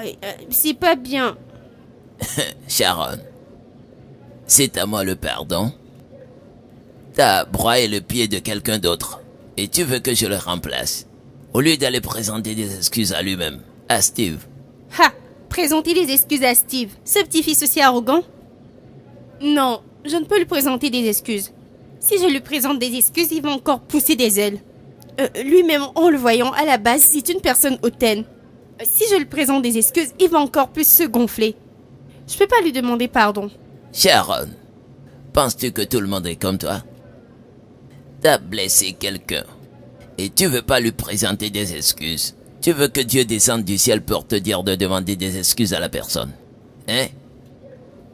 C'est pas bien. Sharon, c'est à moi le pardon? T'as broyé le pied de quelqu'un d'autre et tu veux que je le remplace au lieu d'aller présenter des excuses à lui-même, à Steve. Ha! Présenter des excuses à Steve, ce petit-fils aussi arrogant? Non, je ne peux lui présenter des excuses. Si je lui présente des excuses, il va encore pousser des ailes. Lui-même, en le voyant, à la base, c'est une personne hautaine. Si je lui présente des excuses, il va encore plus se gonfler. Je peux pas lui demander pardon. Sharon, penses-tu que tout le monde est comme toi? T'as blessé quelqu'un et tu veux pas lui présenter des excuses. Tu veux que Dieu descende du ciel pour te dire de demander des excuses à la personne. Hein?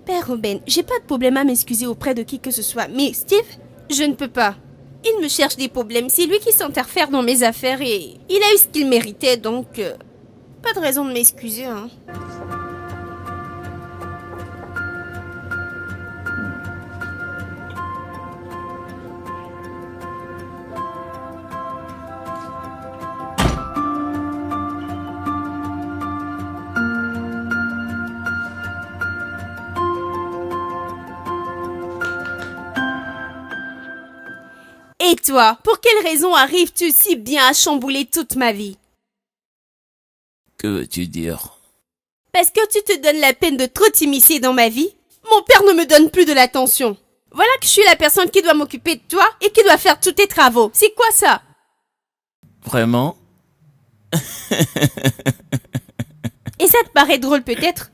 Père Ruben, j'ai pas de problème à m'excuser auprès de qui que ce soit, mais Steve, je ne peux pas. Il me cherche des problèmes, c'est lui qui s'interfère dans mes affaires et il a eu ce qu'il méritait, donc pas de raison de m'excuser, hein. Et toi, pour quelle raison arrives-tu si bien à chambouler toute ma vie? Que veux-tu dire? Parce que tu te donnes la peine de trop t'immiscer dans ma vie? Mon père ne me donne plus de l'attention. Voilà que je suis la personne qui doit m'occuper de toi et qui doit faire tous tes travaux. C'est quoi ça? Vraiment? Et ça te paraît drôle peut-être?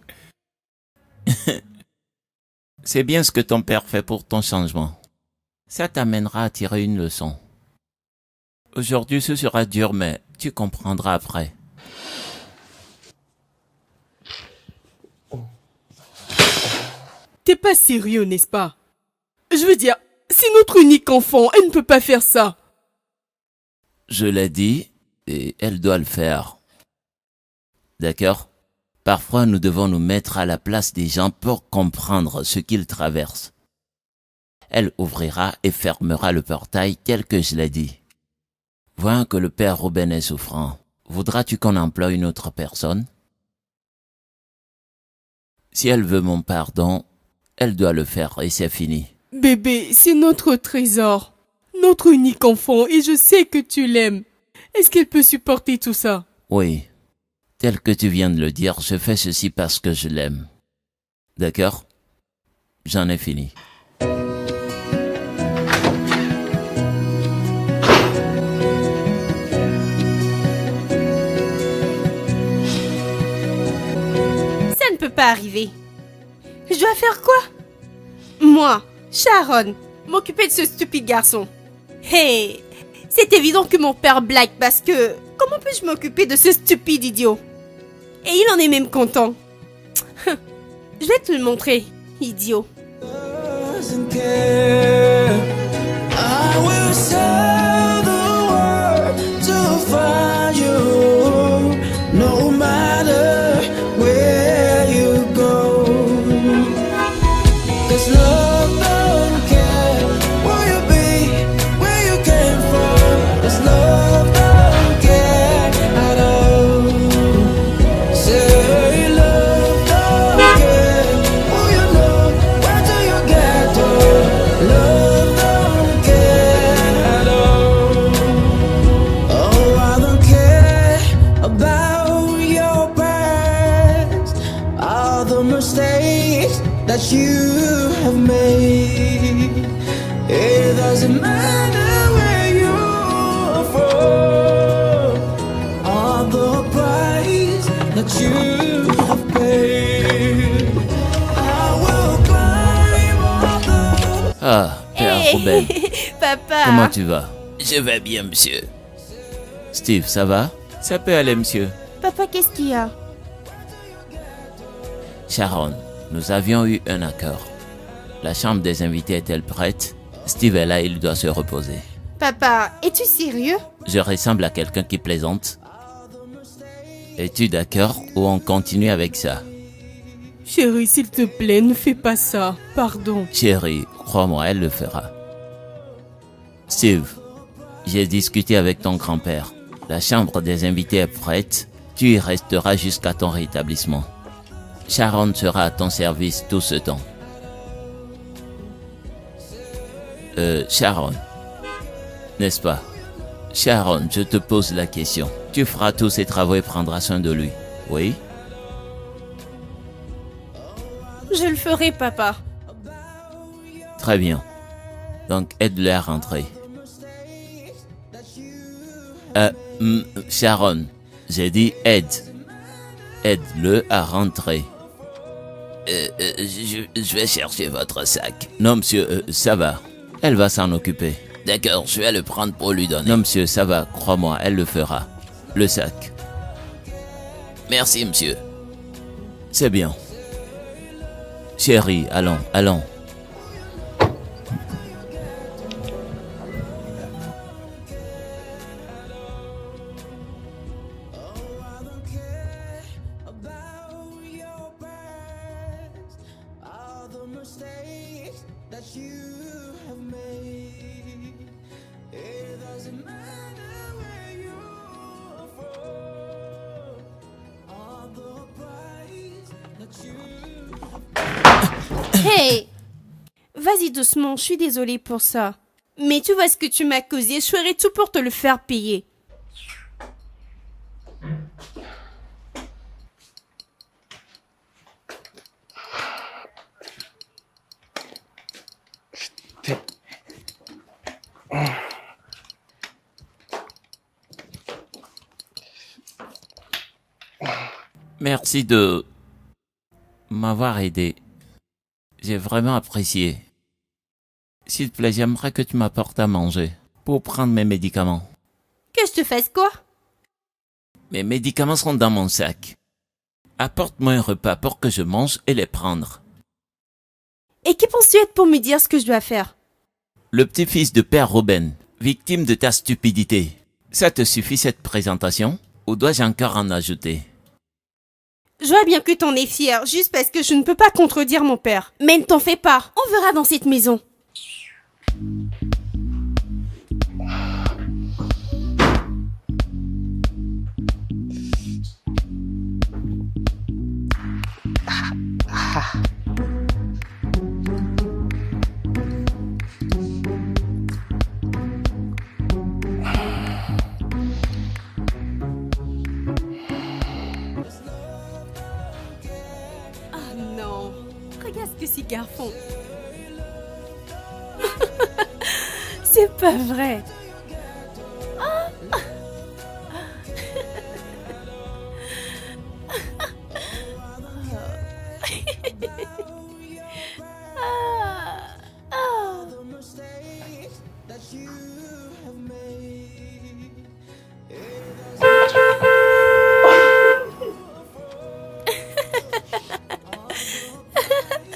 C'est bien ce que ton père fait pour ton changement. Ça t'amènera à tirer une leçon. Aujourd'hui, ce sera dur, mais tu comprendras après. T'es pas sérieux, n'est-ce pas? Je veux dire, c'est notre unique enfant, elle ne peut pas faire ça. Je l'ai dit, et elle doit le faire. D'accord? Parfois, nous devons nous mettre à la place des gens pour comprendre ce qu'ils traversent. Elle ouvrira et fermera le portail tel que je l'ai dit. Voyant que le père Ruben est souffrant, voudras-tu qu'on emploie une autre personne? Si elle veut mon pardon, elle doit le faire et c'est fini. Bébé, c'est notre trésor, notre unique enfant et je sais que tu l'aimes. Est-ce qu'elle peut supporter tout ça? Oui, tel que tu viens de le dire, je fais ceci parce que je l'aime. D'accord? J'en ai fini. Ça ne peut pas arriver. Je dois faire quoi? Moi, Sharon, m'occuper de ce stupide garçon. Hey, c'est évident que mon père blague parce que comment peux-je m'occuper de ce stupide idiot? Et il en est même content. Je vais te le montrer, idiot. doesn't care. I will sail the world to find you, no matter where you go. 'Cause love don't care where you be, where you came from. 'Cause love don't care at all. Say love don't care who you know, where do you get to. Love don't care at all. Oh, I don't care about your past, all the mistakes that you have made. It doesn't matter where you're from, all the price that you have paid. I will climb all the Ah, Père Hey, Ruben, papa. comment tu vas? Je vais bien, monsieur. Steve, ça va? Ça peut aller, monsieur. Papa, qu'est-ce qu'il y a? Sharon, nous avions eu un accord. La chambre des invités est-elle prête? Steve est là, il doit se reposer. Papa, es-tu sérieux? Je ressemble à quelqu'un qui plaisante. Es-tu d'accord ou on continue avec ça? Chérie, s'il te plaît, ne fais pas ça. Pardon. Chérie, crois-moi, elle le fera. Steve, j'ai discuté avec ton grand-père. La chambre des invités est prête. Tu y resteras jusqu'à ton rétablissement. Sharon sera à ton service tout ce temps. Sharon, n'est-ce pas? Sharon, je te pose la question. Tu feras tous ses travaux et prendras soin de lui, oui? Je le ferai, papa. Très bien. Donc, aide-le à rentrer. Sharon, j'ai dit aide. Aide-le à rentrer. Je vais chercher votre sac. Non, monsieur, ça va. Elle va s'en occuper. D'accord, je vais le prendre pour lui donner. Non, monsieur, ça va. Crois-moi, elle le fera. Le sac. Merci, monsieur. C'est bien. Chérie, allons, allons. all the mistakes that you have made. It doesn't matter where you're from, all the price that you have. Hey! Vas-y doucement, je suis désolée pour ça. Mais tu vois ce que tu m'as causé, je ferai tout pour te le faire payer. Merci de m'avoir aidé. J'ai vraiment apprécié. S'il te plaît, j'aimerais que tu m'apportes à manger pour prendre mes médicaments. Que je te fasse quoi? Mes médicaments sont dans mon sac. Apporte-moi un repas pour que je mange et les prendre. Et qui penses-tu être pour me dire ce que je dois faire? Le petit-fils de Père Ruben, victime de ta stupidité. Ça te suffit cette présentation? Ou dois-je encore en ajouter? Je vois bien que t'en es fier, juste parce que je ne peux pas contredire mon père. Mais ne t'en fais pas, on verra dans cette maison. Ah non, regarde ce que ces gars font. C'est pas vrai.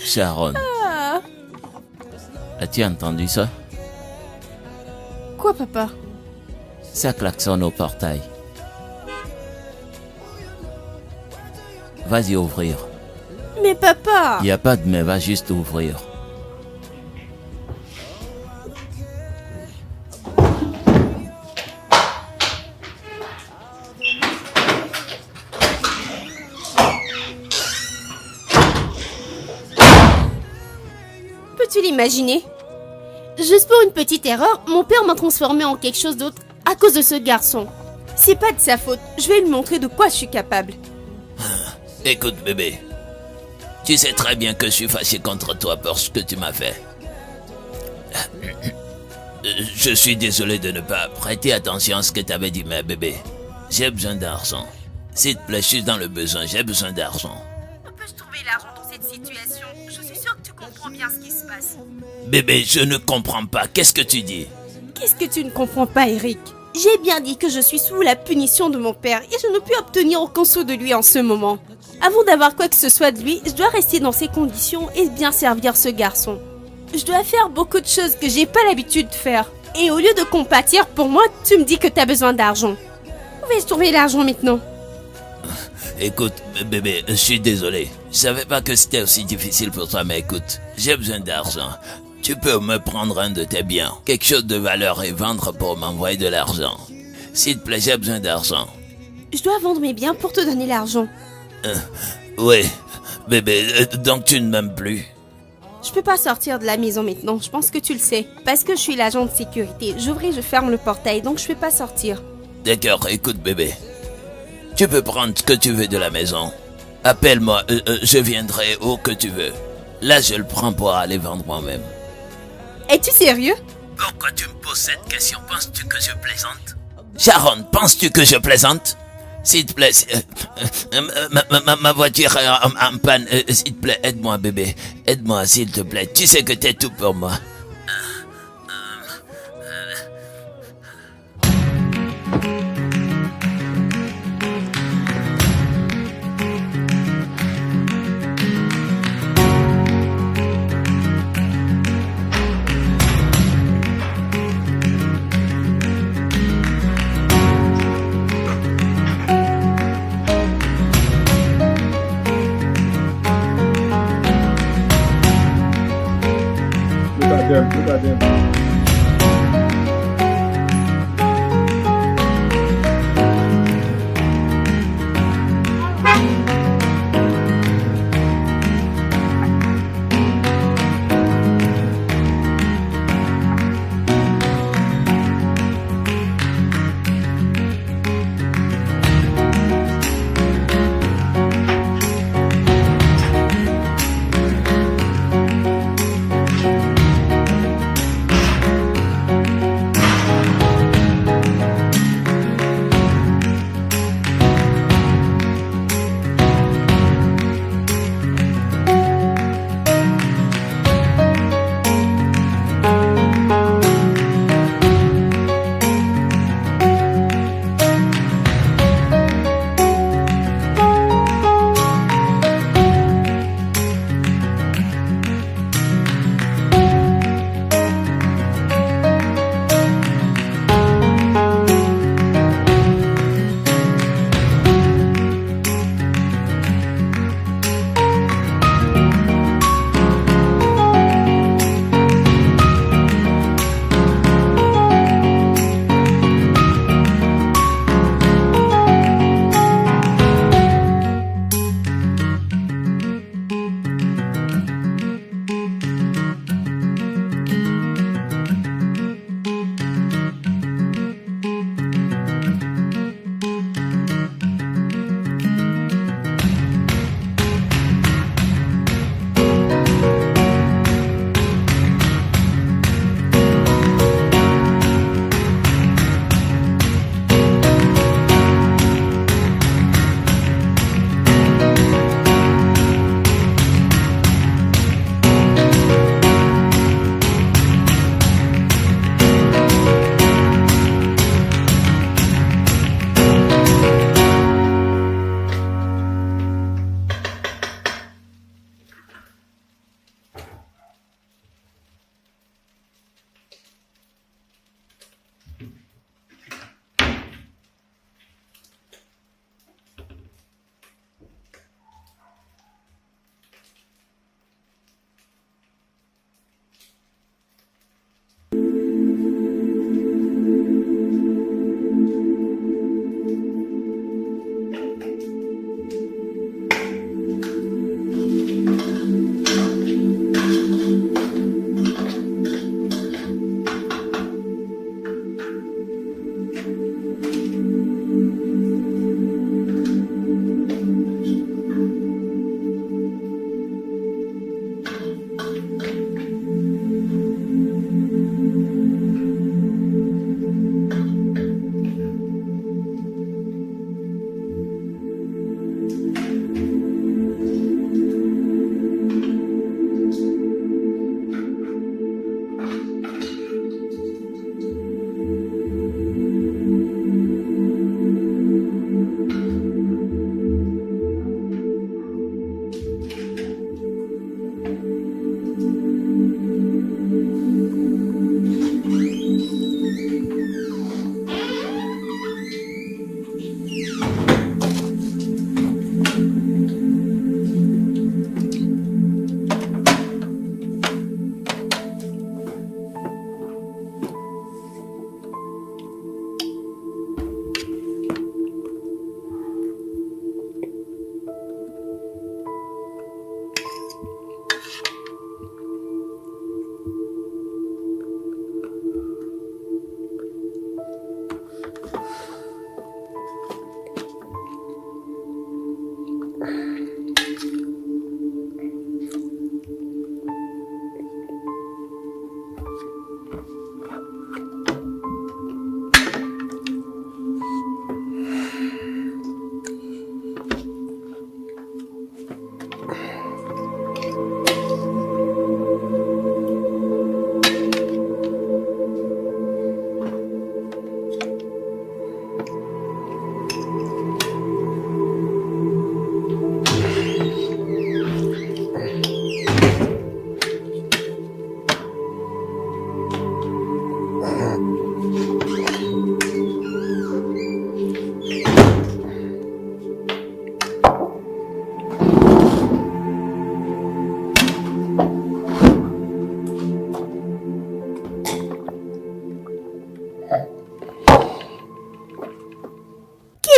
Sharon, As-tu entendu ça? Quoi, papa? Ça klaxonne au portail. Vas-y ouvrir. Mais papa! Y a pas de mais, va juste ouvrir. Peux-tu l'imaginer? Juste pour une petite erreur, mon père m'a transformé en quelque chose d'autre à cause de ce garçon. C'est pas de sa faute, je vais lui montrer de quoi je suis capable. Écoute, bébé. Tu sais très bien que je suis fâché contre toi pour ce que tu m'as fait. Je suis désolé de ne pas prêter attention à ce que tu avais dit, mais bébé, j'ai besoin d'argent. S'il te plaît, je suis dans le besoin, j'ai besoin d'argent. Peux-je trouver l'argent dans cette situation? Je suis sûre que tu comprends bien ce qui se passe. Bébé, je ne comprends pas. Qu'est-ce que tu dis? Qu'est-ce que tu ne comprends pas, Eric? J'ai bien dit que je suis sous la punition de mon père et je ne puis obtenir aucun sou de lui en ce moment. Avant d'avoir quoi que ce soit de lui, je dois rester dans ces conditions et bien servir ce garçon. Je dois faire beaucoup de choses que j'ai pas l'habitude de faire. Et au lieu de compatir pour moi, tu me dis que t'as besoin d'argent. Où vais-je trouver l'argent maintenant? Écoute, bébé, je suis désolé. Je savais pas que c'était aussi difficile pour toi, mais écoute, j'ai besoin d'argent. Tu peux me prendre un de tes biens, quelque chose de valeur et vendre pour m'envoyer de l'argent. S'il te plaît, j'ai besoin d'argent. Je dois vendre mes biens pour te donner l'argent. Oui, bébé, donc tu ne m'aimes plus. Je peux pas sortir de la maison maintenant, je pense que tu le sais. Parce que je suis l'agent de sécurité, j'ouvre et je ferme le portail, donc je peux pas sortir. D'accord, écoute, bébé. Tu peux prendre ce que tu veux de la maison. Appelle-moi, je viendrai où que tu veux. Là, je le prends pour aller vendre moi-même. Es-tu sérieux? Pourquoi tu me poses cette question? Penses-tu que je plaisante? Sharon, penses-tu que je plaisante? S'il te plaît, ma voiture est en panne. S'il te plaît, aide-moi, bébé. Aide-moi, s'il te plaît. Tu sais que t'es tout pour moi. Look at them.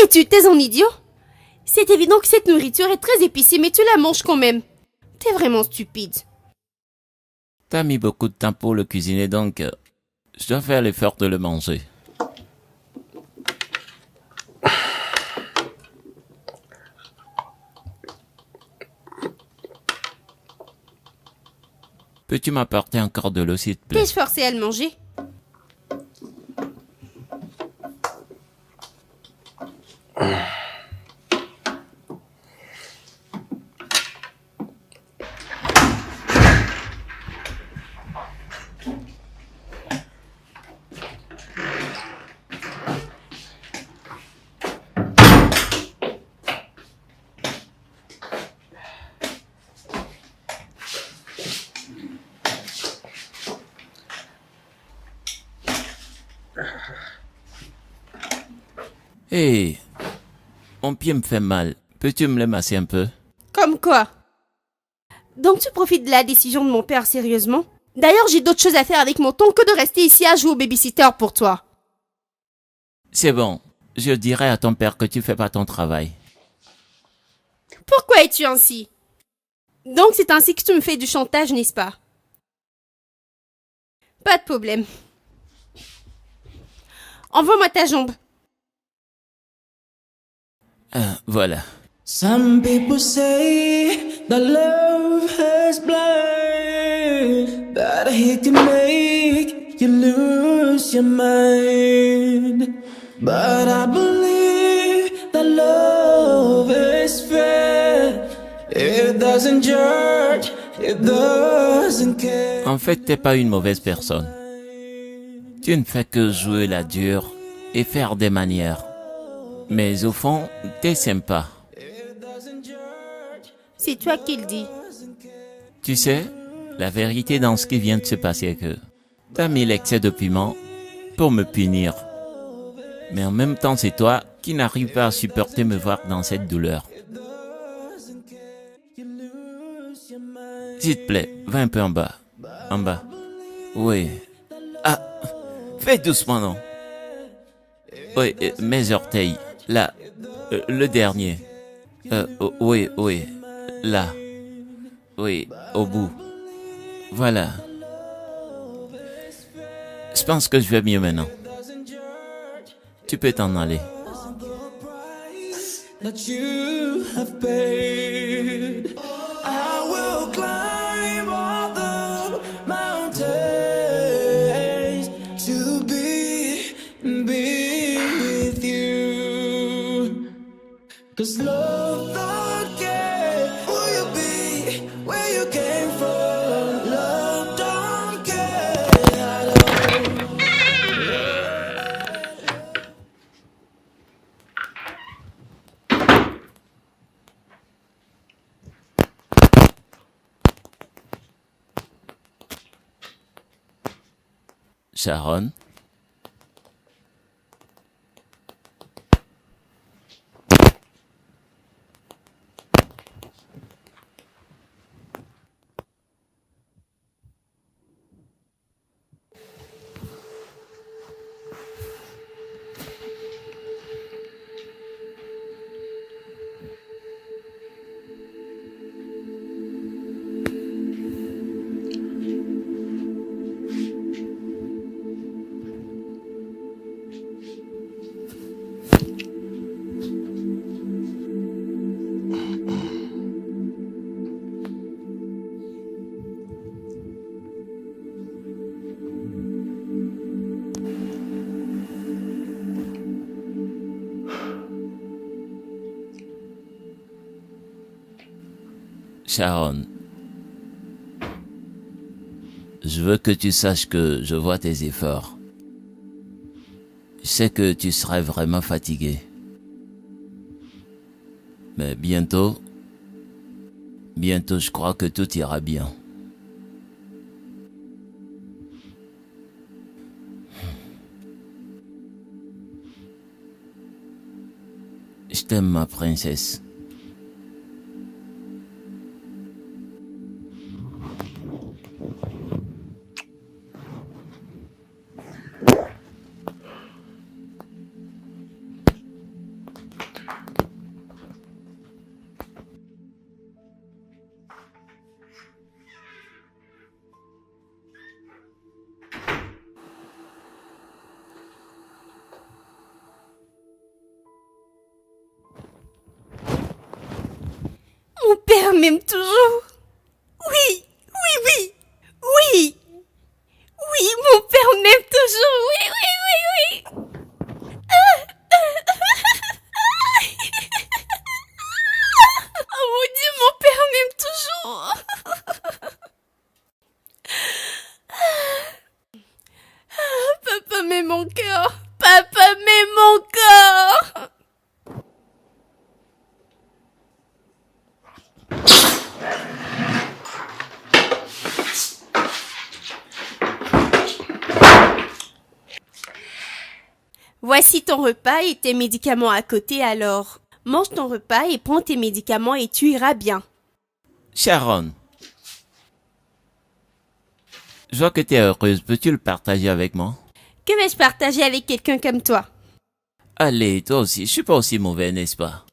Tu t'es un idiot? C'est évident que cette nourriture est très épicée, mais tu la manges quand même. T'es vraiment stupide. T'as mis beaucoup de temps pour le cuisiner, donc je dois faire l'effort de le manger. Peux-tu m'apporter encore de l'eau, s'il te plaît? T'es-je forcé à le manger? Hé, mon pied me fait mal. Peux-tu me le masser un peu? Comme quoi? Donc tu profites de la décision de mon père sérieusement? D'ailleurs, j'ai d'autres choses à faire avec mon temps que de rester ici à jouer au babysitter pour toi. C'est bon, je dirai à ton père que tu fais pas ton travail. Pourquoi es-tu ainsi? Donc c'est ainsi que tu me fais du chantage, n'est-ce pas? Pas de problème. Envoie-moi ta jambe. Voilà. Some people say that love has blind, that it can make you lose your mind. But I believe that love is fair. It doesn't judge, it doesn't care. En fait, t'es pas une mauvaise personne. Tu ne fais que jouer la dure et faire des manières. Mais au fond, t'es sympa. C'est toi qui le dis. Tu sais, la vérité dans ce qui vient de se passer est que t'as mis l'excès de piment pour me punir. Mais en même temps, c'est toi qui n'arrives pas à supporter me voir dans cette douleur. S'il te plaît, va un peu en bas. En bas. Oui. Ah, fais doucement, non? Oui, mes orteils. Là. Le dernier. Oui, oui. Là. Oui, au bout. Voilà. Je pense que je vais mieux maintenant. Tu peux t'en aller. That you have paid. I will climb all the mountains to be with you. 'Cause love don't care who you be, where you came from. Love don't care at all. Sharon? Sharon, je veux que tu saches que je vois tes efforts. Je sais que tu serais vraiment fatigué. Mais bientôt, je crois que tout ira bien. Je t'aime, ma princesse. père m'aime toujours. Oui, oui, oui, oui. Oui, mon père m'aime toujours. Oui, oui, oui, oui. Oh mon Dieu, mon père m'aime toujours. Papa met mon cœur. Papa met mon cœur. Voici ton repas et tes médicaments à côté, alors. Mange ton repas et prends tes médicaments et tu iras bien. Sharon, je vois que tu es heureuse. Peux-tu le partager avec moi? Que vais-je partager avec quelqu'un comme toi? Allez, toi aussi. Je suis pas aussi mauvais, n'est-ce pas?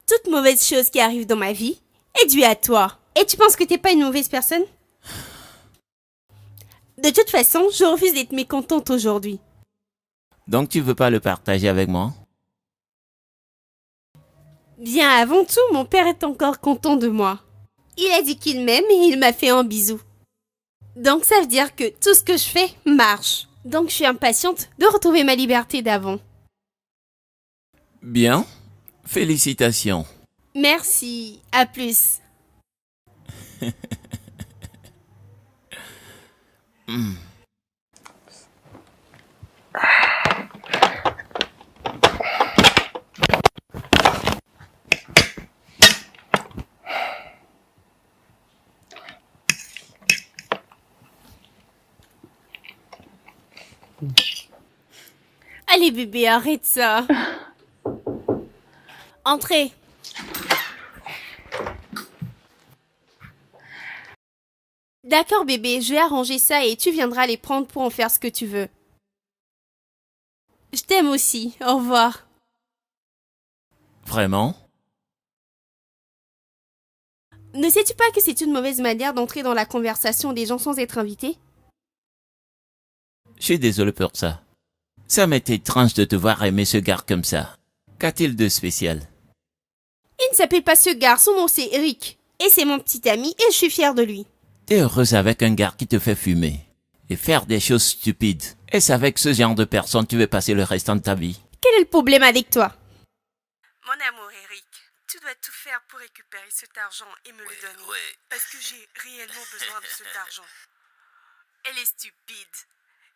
Toute mauvaise chose qui arrive dans ma vie est due à toi. Et tu penses que t'es pas une mauvaise personne? De toute façon, je refuse d'être mécontente aujourd'hui. Donc tu veux pas le partager avec moi? Bien avant tout, mon père est encore content de moi. Il a dit qu'il m'aime et il m'a fait un bisou. Donc ça veut dire que tout ce que je fais marche. Donc je suis impatiente de retrouver ma liberté d'avant. Bien. Félicitations. Merci, à plus. Allez bébé, arrête ça. Entrez. D'accord bébé, je vais arranger ça et tu viendras les prendre pour en faire ce que tu veux. Je t'aime aussi, au revoir. Vraiment? Ne sais-tu pas que c'est une mauvaise manière d'entrer dans la conversation des gens sans être invité? Je suis désolé pour ça. Ça m'est étrange de te voir aimer ce gars comme ça. Qu'a-t-il de spécial? Il ne s'appelle pas ce gars, son nom c'est Eric. Et c'est mon petit ami et je suis fière de lui. T'es heureuse avec un gars qui te fait fumer et faire des choses stupides. Est-ce avec ce genre de personne tu veux passer le restant de ta vie? Quel est le problème avec toi? Mon amour, Eric, tu dois tout faire pour récupérer cet argent et me le donner. Ouais. Parce que j'ai réellement besoin de cet argent. Elle est stupide.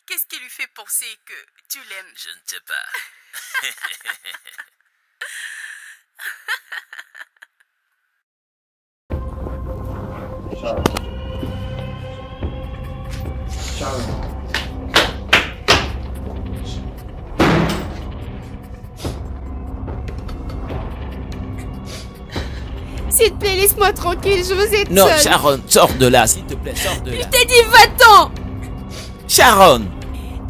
Qu'est-ce qui lui fait penser que tu l'aimes? Je ne sais pas. S'il te plaît, laisse-moi tranquille, je veux être Non, seule. Sharon, sors de là, s'il te plaît, sors de là. Je t'ai dit va-t'en. Sharon!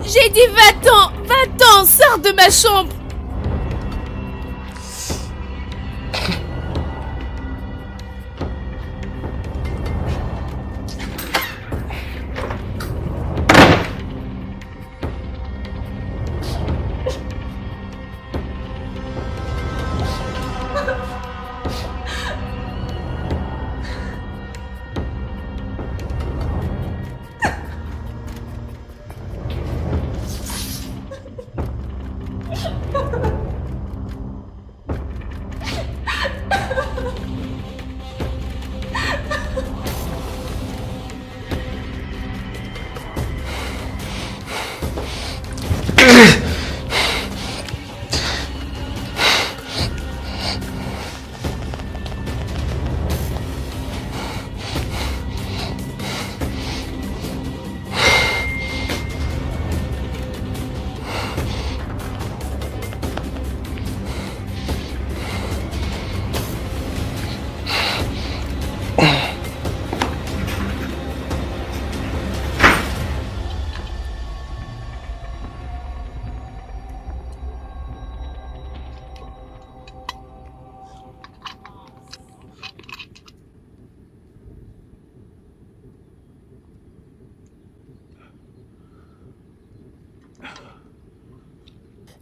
J'ai dit va-t'en, va-t'en, sors de ma chambre.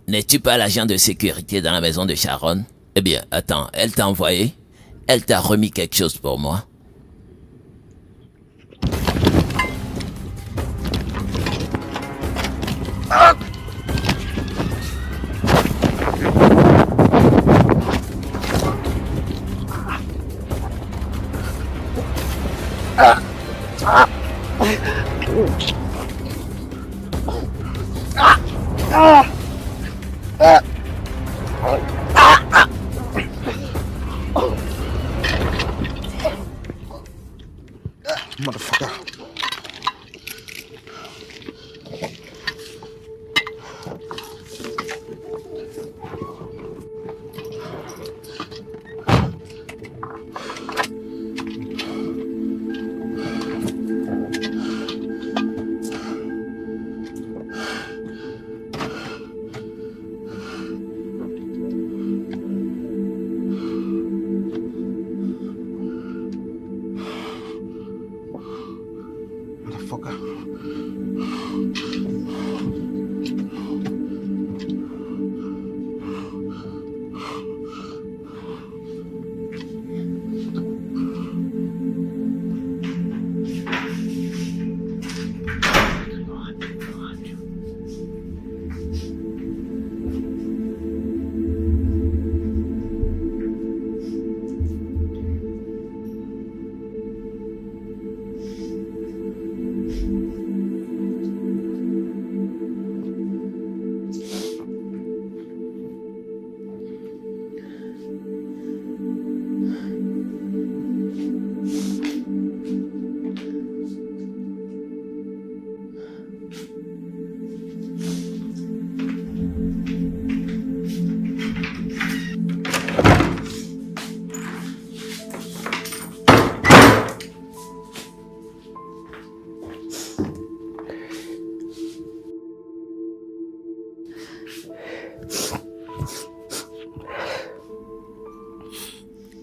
N'es-tu pas l'agent de sécurité dans la maison de Sharon? Eh bien, attends, elle t'a envoyé? Elle t'a remis quelque chose pour moi? Motherfucker. Motherfucker.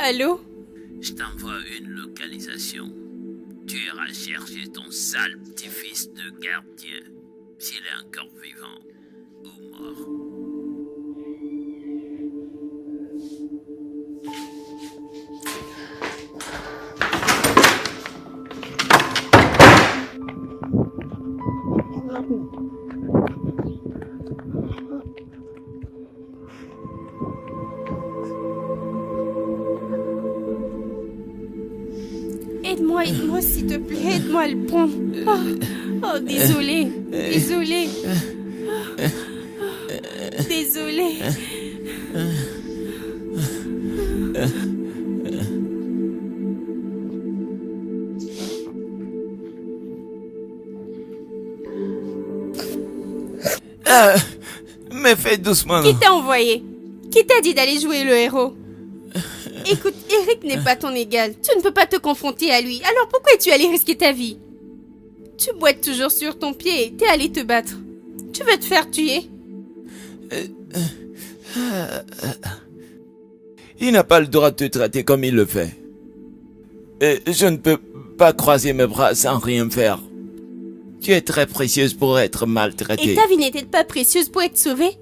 Allô? Je t'envoie une localisation. Tu iras chercher ton sale petit-fils de gardien, s'il est encore vivant ou mort. Aide-moi s'il te plaît, aide-moi à le prendre. Oh, désolé, désolé. Désolé. Mais fais doucement. Qui t'a envoyé? Qui t'a dit d'aller jouer le héros? Écoute, Eric n'est pas ton égal. Tu ne peux pas te confronter à lui. Alors pourquoi es-tu allé risquer ta vie? Tu boites toujours sur ton pied et t'es allé te battre. Tu veux te faire tuer? Il n'a pas le droit de te traiter comme il le fait. Et je ne peux pas croiser mes bras sans rien faire. Tu es très précieuse pour être maltraitée. Et ta vie n'était pas précieuse pour être sauvée?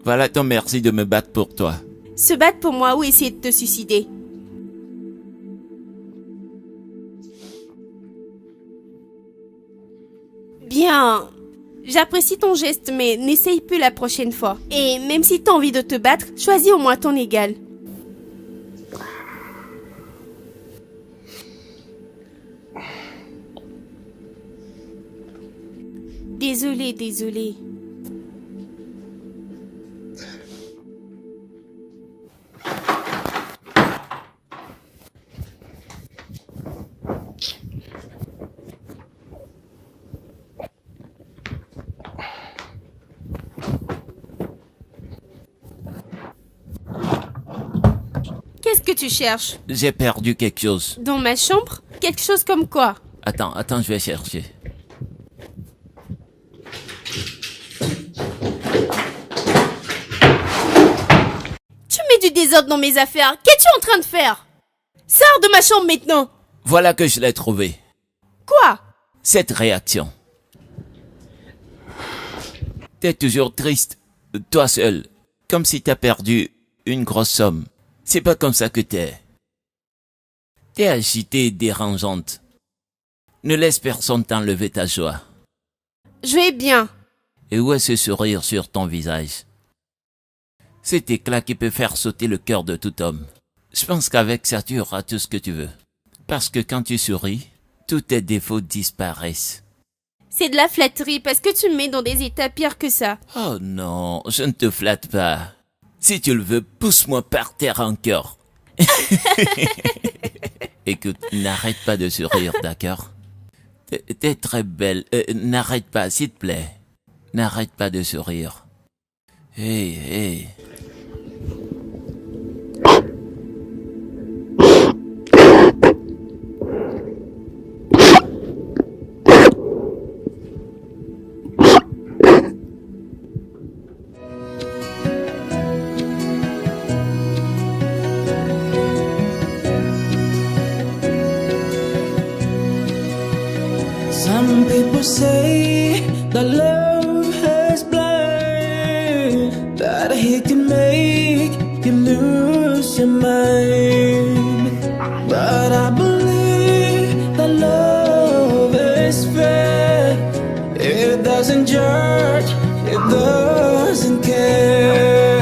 Voilà ton merci de me battre pour toi. Se battre pour moi ou essayer de te suicider? Bien, j'apprécie ton geste, mais n'essaye plus la prochaine fois. Et même si t'as envie de te battre, choisis au moins ton égal. Désolé, désolé. Qu'est-ce que tu cherches? J'ai perdu quelque chose. Dans ma chambre? Quelque chose comme quoi? Attends, je vais chercher. Tu mets du désordre dans mes affaires. Qu'es-tu en train de faire? Sors de ma chambre maintenant. Voilà que je l'ai trouvé. Quoi? Cette réaction. T'es toujours triste, toi seul, comme si t'as perdu une grosse somme. C'est pas comme ça que t'es. T'es agitée et dérangeante. Ne laisse personne t'enlever ta joie. Je vais bien. Et où est ce sourire sur ton visage? Cet éclat qui peut faire sauter le cœur de tout homme. Je pense qu'avec ça tu auras tout ce que tu veux. Parce que quand tu souris, tous tes défauts disparaissent. C'est de la flatterie parce que tu me mets dans des états pires que ça. Oh non, je ne te flatte pas. Si tu le veux, pousse-moi par terre encore. Écoute, n'arrête pas de sourire, d'accord? T'es très belle. N'arrête pas, s'il te plaît. N'arrête pas de sourire. Hey, hey. Some people say that love has blind, that he can make you lose your mind. But I believe that love is fair. It doesn't judge, it doesn't care.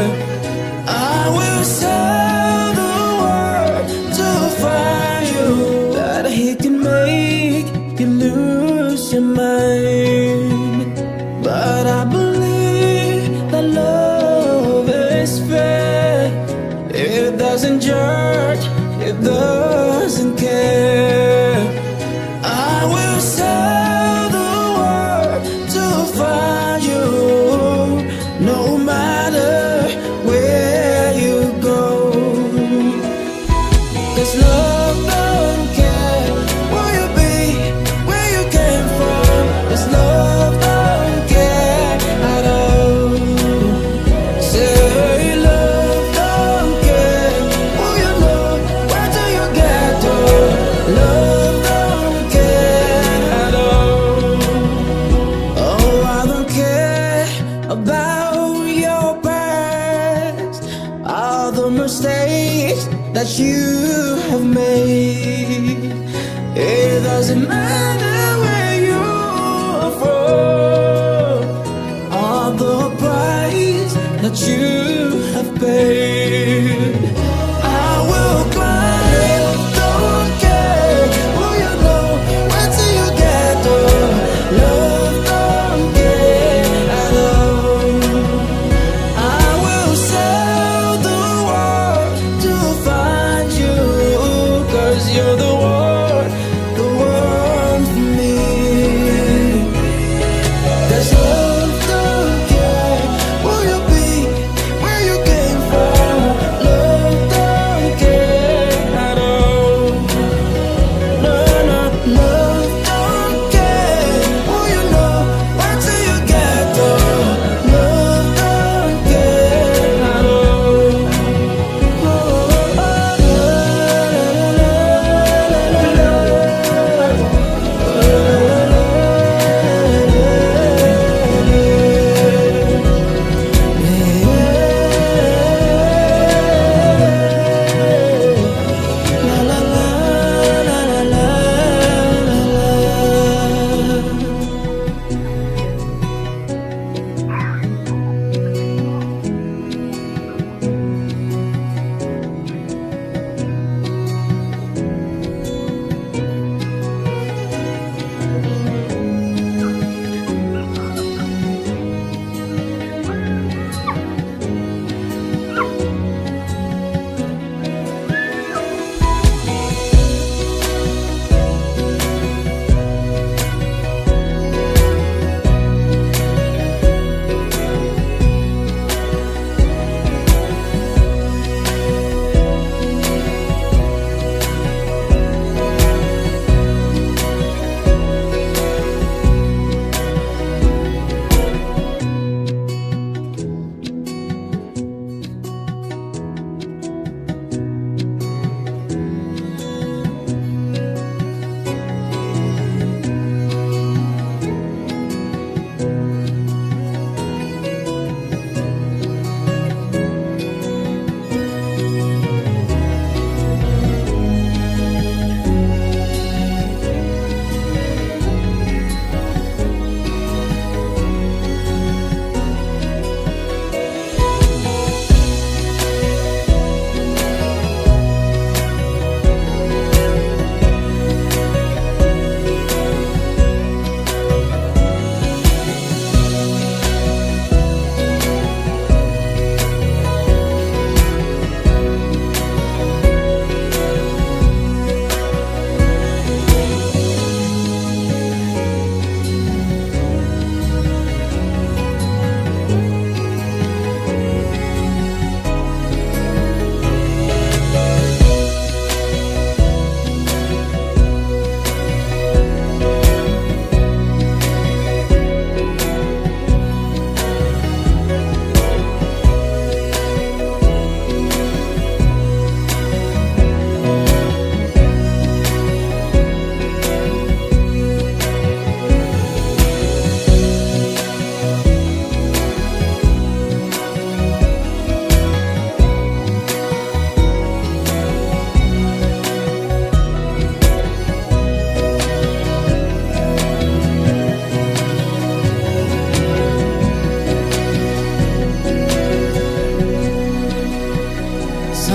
I will sell the world to find you, that he can make you lose your mind. But I believe that love is fair. It doesn't judge, it doesn't care. I will sell the world to find you, no matter where you go. 'Cause love don't care where you be, where you came from. 'Cause love don't care at all. Say love don't care who you know, where do you get to. Love don't care at all. Oh, I don't care about your past, all the mistakes that you have made. It doesn't matter where you're from, all the price that you have paid. I will climb, don't care who you know, where do you get to. Love don't care at all. I will sell the world to find you, 'cause you're the one for me. 'Cause love don't care who you be, where you came from.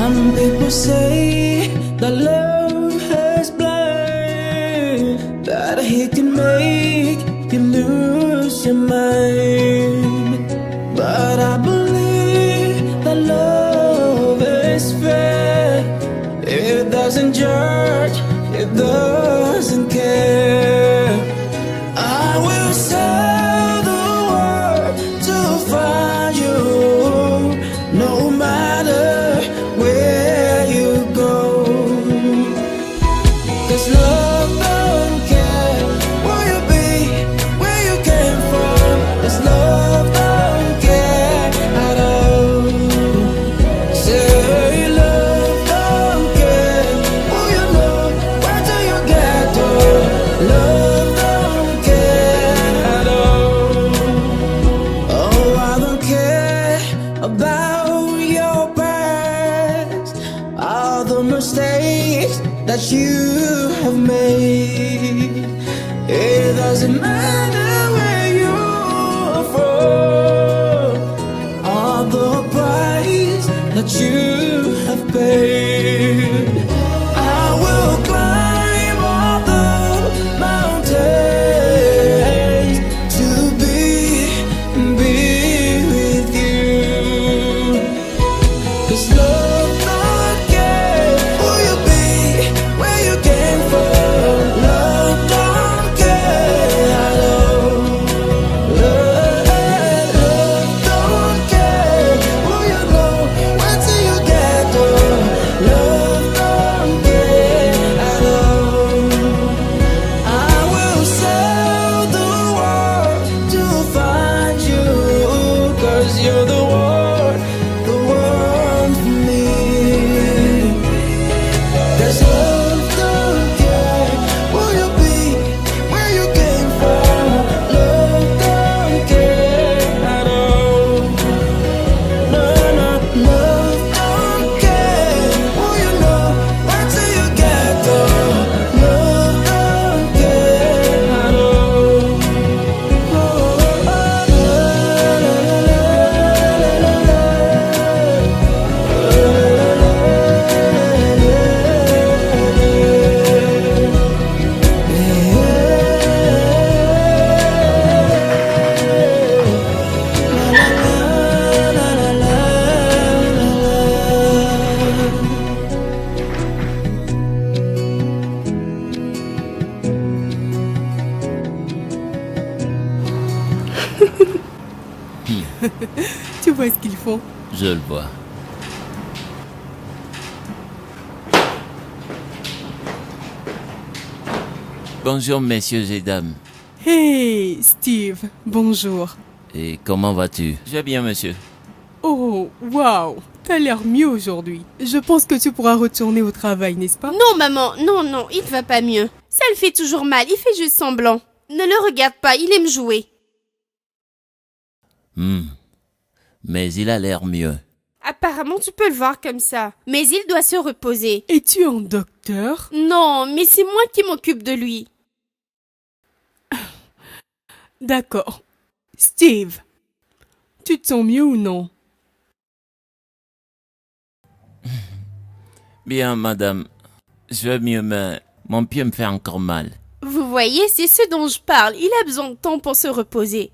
Some people say that love is blind, that he can make you lose your mind. But I believe that love is fair. It doesn't judge, it doesn't care. I will sail the world to find you, no matter where you go. 'Cause love don't care where you be, where you came from. 'Cause love don't care at all. Say love don't care who you know, where do you get to. Love don't care at all. Oh, I don't care about your past, all the mistakes that you have made. It doesn't matter where you're from, all the price that you have paid. I will climb all the mountains to be with you. 'Cause love don't care who you be, where you came from. Love don't care at all. Love don't care who you know, where do you get to. Love don't care at all. I will sail the world to find you, 'cause you're the one for me. 'Cause love don't care who you be, where you came from. Love don't care at all. No, no, love don't care who you know, where do you get to. Love don't care at all. Tu vois ce qu'ils font? Je le vois. Bonjour messieurs et dames. Hey, Steve, bonjour. Et comment vas-tu? Je vais bien monsieur. Oh, waouh, t'as l'air mieux aujourd'hui. Je pense que tu pourras retourner au travail, n'est-ce pas? Non, maman, non, il ne va pas mieux. Ça le fait toujours mal, il fait juste semblant. Ne le regarde pas, il aime jouer. Mais il a l'air mieux. Apparemment, tu peux le voir comme ça. Mais il doit se reposer. Es-tu un docteur? Non, mais c'est moi qui m'occupe de lui. D'accord. Steve, tu te sens mieux ou non? Bien madame, je vais mieux mais mon pied me fait encore mal. Vous voyez, c'est ce dont je parle. Il a besoin de temps pour se reposer.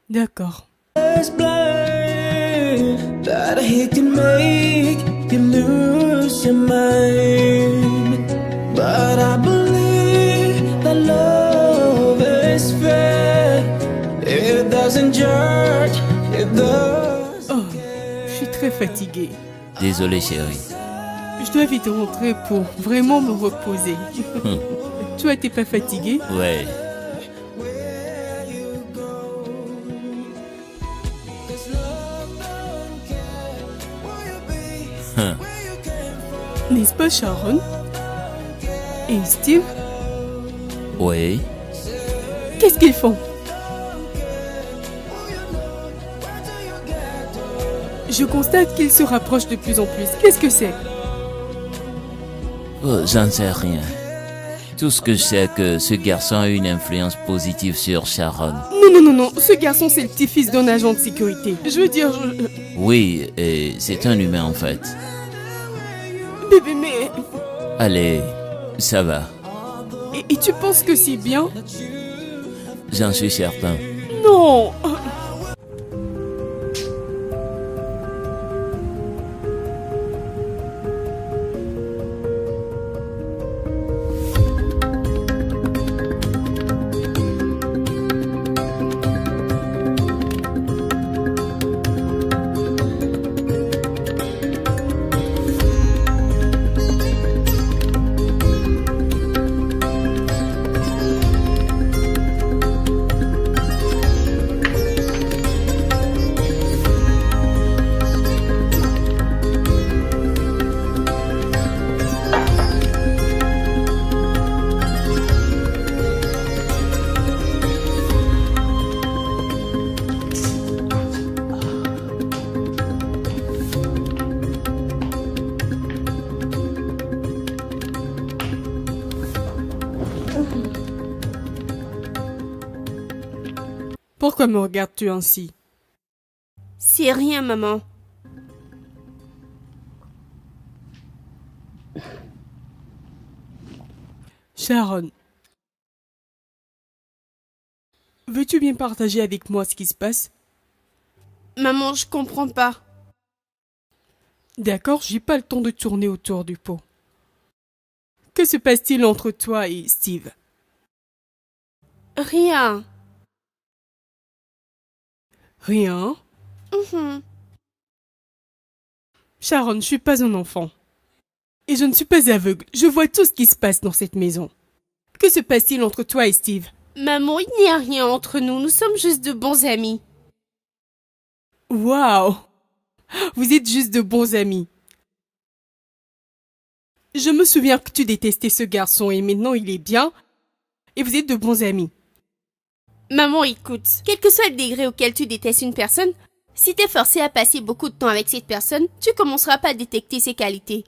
D'accord. Is blind, that he can make you lose your mind. But I believe that love is fair. It doesn't judge, it doesn't Oh, je suis très fatiguée. Désolé chérie. Je dois vite rentrer pour vraiment me reposer. Toi, t'es pas fatiguée? Ouais. where you go. 'Cause love don't care where you be, where you came from. N'est-ce pas, Sharon? Et Steve? Oui. Qu'est-ce qu'ils font? Je constate qu'il se rapproche de plus en plus. Qu'est-ce que c'est? Oh, j'en sais rien. Tout ce que je sais, c'est que ce garçon a une influence positive sur Sharon. Non. Ce garçon, c'est le petit-fils d'un agent de sécurité. Je veux dire... Oui, et c'est un humain en fait. Bébé, mais... Allez, ça va. Et tu penses que c'est bien? J'en suis certain. Non. Pourquoi me regardes-tu ainsi? C'est rien, maman. Sharon, veux-tu bien partager avec moi ce qui se passe? Maman, je comprends pas. D'accord, j'ai pas le temps de tourner autour du pot. Que se passe-t-il entre toi et Steve? Rien. Rien. Sharon, je suis pas un enfant. Et je ne suis pas aveugle. Je vois tout ce qui se passe dans cette maison. Que se passe-t-il entre toi et Steve? Maman, il n'y a rien entre nous. Nous sommes juste de bons amis. Waouh! Vous êtes juste de bons amis. Je me souviens que tu détestais ce garçon et maintenant il est bien. Et vous êtes de bons amis. Maman, écoute. Quel que soit le degré auquel tu détestes une personne, si t'es forcé à passer beaucoup de temps avec cette personne, tu commenceras pas à détecter ses qualités.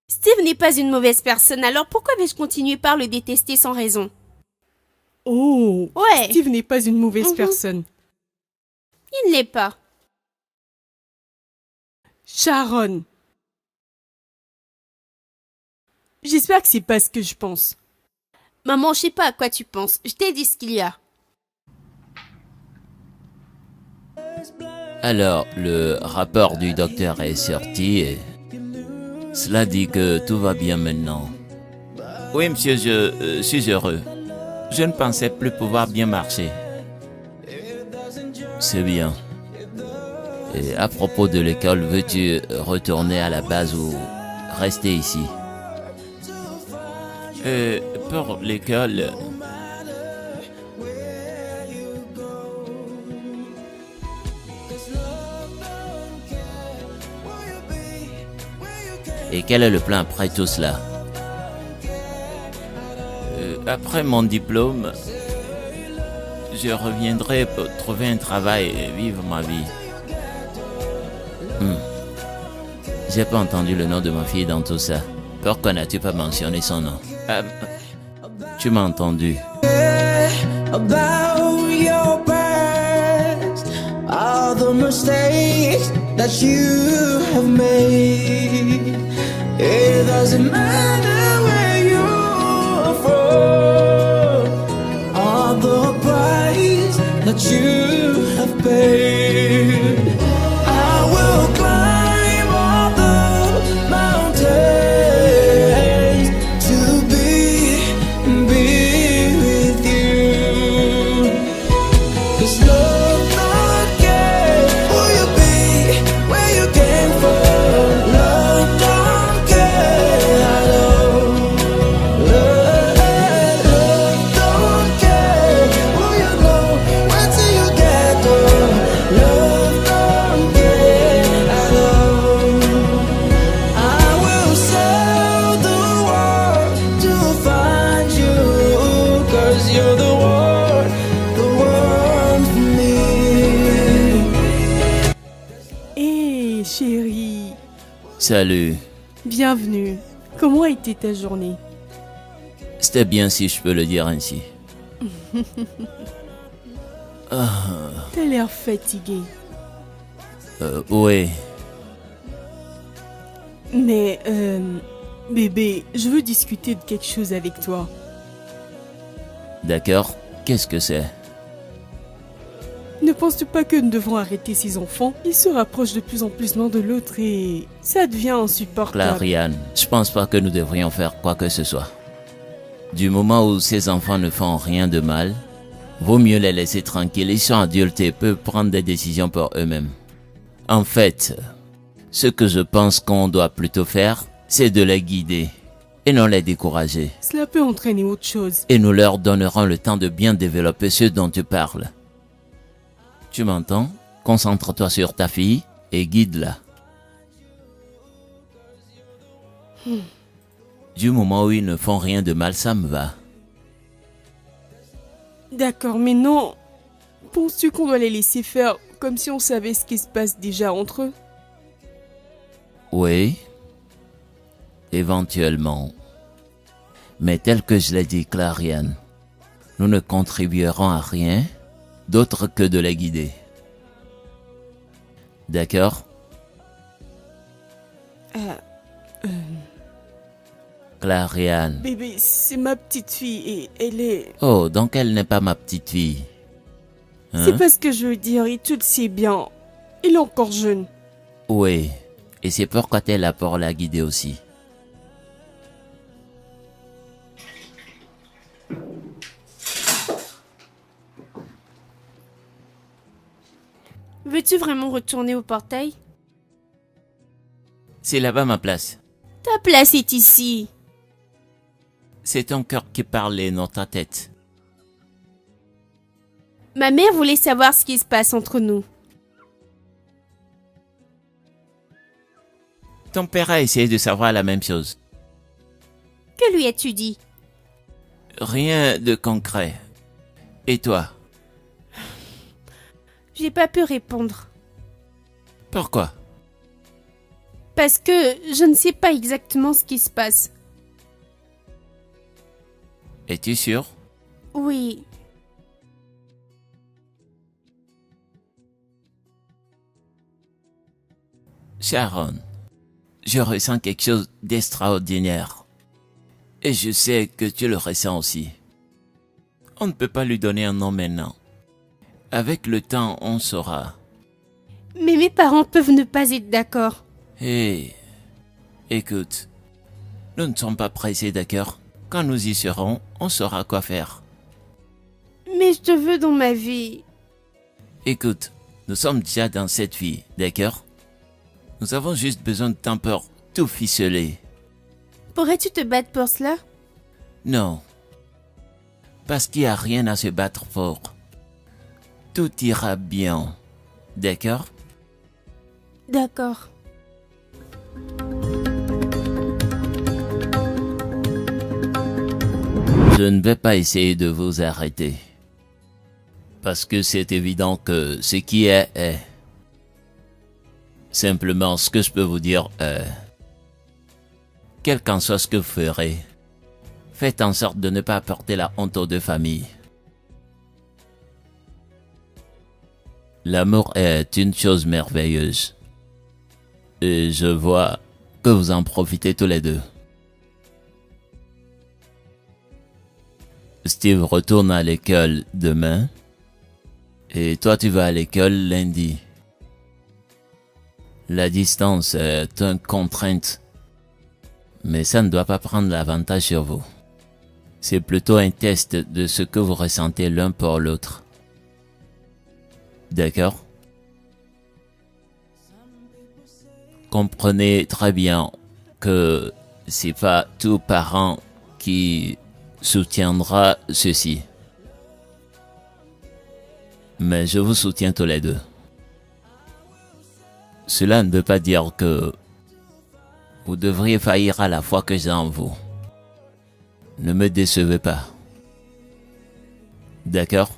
Steve n'est pas une mauvaise personne, alors pourquoi vais-je continuer par le détester sans raison? Oh! Ouais. Steve n'est pas une mauvaise personne. Il ne l'est pas. Sharon! J'espère que c'est pas ce que je pense. Maman, je sais pas à quoi tu penses. Je t'ai dit ce qu'il y a. Alors, le rapport du docteur est sorti et cela dit que tout va bien maintenant. Oui, monsieur, je suis heureux. Je ne pensais plus pouvoir bien marcher. C'est bien. Et à propos de l'école, veux-tu retourner à la base ou rester ici? Pour l'école... Et quel est le plan après tout cela? Après mon diplôme, je reviendrai pour trouver un travail et vivre ma vie. J'ai pas entendu le nom de ma fille dans tout ça. Pourquoi n'as-tu pas mentionné son nom? Tu m'as entendu. About your past, all the mistakes that you have made. It doesn't matter where you're from, all the price that you have paid. I will climb all the mountains to be with you. 'Cause love don't care who you be, where you came from. Love don't care at all. Love don't care who you know, where till you get. chérie. Salut. Bienvenue. Comment a été ta journée? C'était bien si je peux le dire ainsi. T'as l'air fatigué. Oui. Mais, bébé, je veux discuter de quelque chose avec toi. D'accord. Qu'est-ce que c'est? Ne penses-tu pas que nous devons arrêter ces enfants? Ils se rapprochent de plus en plus l'un de l'autre et ça devient insupportable. Clariane, je pense pas que nous devrions faire quoi que ce soit. Du moment où ces enfants ne font rien de mal, vaut mieux les laisser tranquilles. Ils sont adultes et peuvent prendre des décisions pour eux-mêmes. En fait, ce que je pense qu'on doit plutôt faire, c'est de les guider et non les décourager. Cela peut entraîner autre chose. Et nous leur donnerons le temps de bien développer ce dont tu parles. Tu m'entends? Concentre-toi sur ta fille et guide-la. Du moment où ils ne font rien de mal, ça me va. D'accord, mais non. Penses-tu qu'on doit les laisser faire comme si on savait ce qui se passe déjà entre eux? Oui, éventuellement. Mais tel que je l'ai dit, Clariane, nous ne contribuerons à rien d'autre que de les guider. D'accord? Clariane. Bébé, c'est ma petite fille et elle est... Oh, donc elle n'est pas ma petite fille. Hein? C'est pas ce que je veux dire et tu le sais bien. Il est encore jeune. Oui, et c'est pourquoi t'es là pour la guider aussi. Veux-tu vraiment retourner au portail? C'est là-bas ma place. Ta place est ici. C'est ton cœur qui parle et non ta tête. Ma mère voulait savoir ce qui se passe entre nous. Ton père a essayé de savoir la même chose. Que lui as-tu dit? Rien de concret. Et toi? J'ai pas pu répondre. Pourquoi? Parce que je ne sais pas exactement ce qui se passe. Es-tu sûr? Oui. Sharon, je ressens quelque chose d'extraordinaire. Et je sais que tu le ressens aussi. On ne peut pas lui donner un nom maintenant. Avec le temps, on saura. Mais mes parents peuvent ne pas être d'accord. Hé, écoute, nous ne sommes pas pressés, d'accord? Quand nous y serons, on saura quoi faire. Mais je te veux dans ma vie. Écoute, nous sommes déjà dans cette vie, d'accord? Nous avons juste besoin de temps pour tout ficeler. Pourrais-tu te battre pour cela? Non. Parce qu'il n'y a rien à se battre pour. Tout ira bien. D'accord? D'accord. Je ne vais pas essayer de vous arrêter. Parce que c'est évident que ce qui est, est. Simplement, ce que je peux vous dire est... Quel qu'en soit ce que vous ferez, faites en sorte de ne pas apporter la honte aux deux familles. L'amour est une chose merveilleuse. Et je vois que vous en profitez tous les deux. Steve retourne à l'école demain. Et toi tu vas à l'école lundi. La distance est une contrainte. Mais ça ne doit pas prendre l'avantage sur vous. C'est plutôt un test de ce que vous ressentez l'un pour l'autre. D'accord? Comprenez très bien que c'est pas tout parent qui soutiendra ceci. Mais je vous soutiens tous les deux. Cela ne veut pas dire que vous devriez faillir à la foi que j'ai en vous. Ne me décevez pas. D'accord?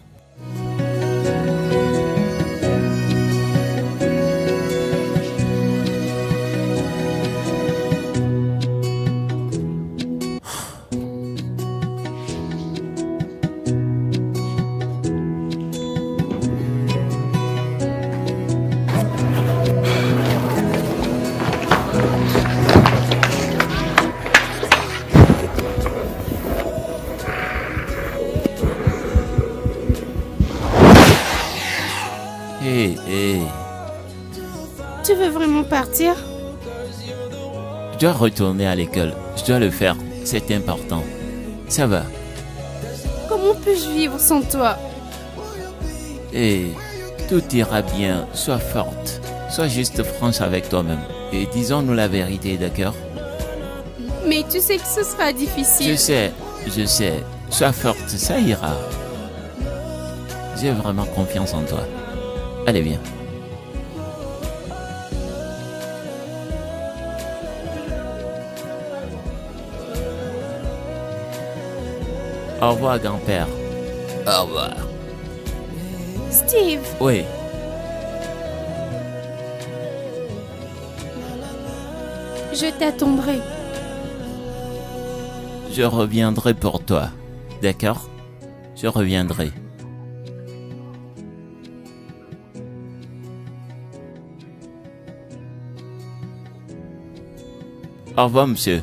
Tu veux vraiment partir? Je dois retourner à l'école. Je dois le faire. C'est important. Ça va. Comment puis-je vivre sans toi? Et tout ira bien. Sois forte. Sois juste franche avec toi-même. Et disons-nous la vérité, d'accord? Mais tu sais que ce sera difficile. Je sais. Sois forte, ça ira. J'ai vraiment confiance en toi. Allez, viens. Au revoir, grand-père. Au revoir. Steve, Oui. je t'attendrai. Je reviendrai pour toi. D'accord? Je reviendrai. Au revoir, monsieur.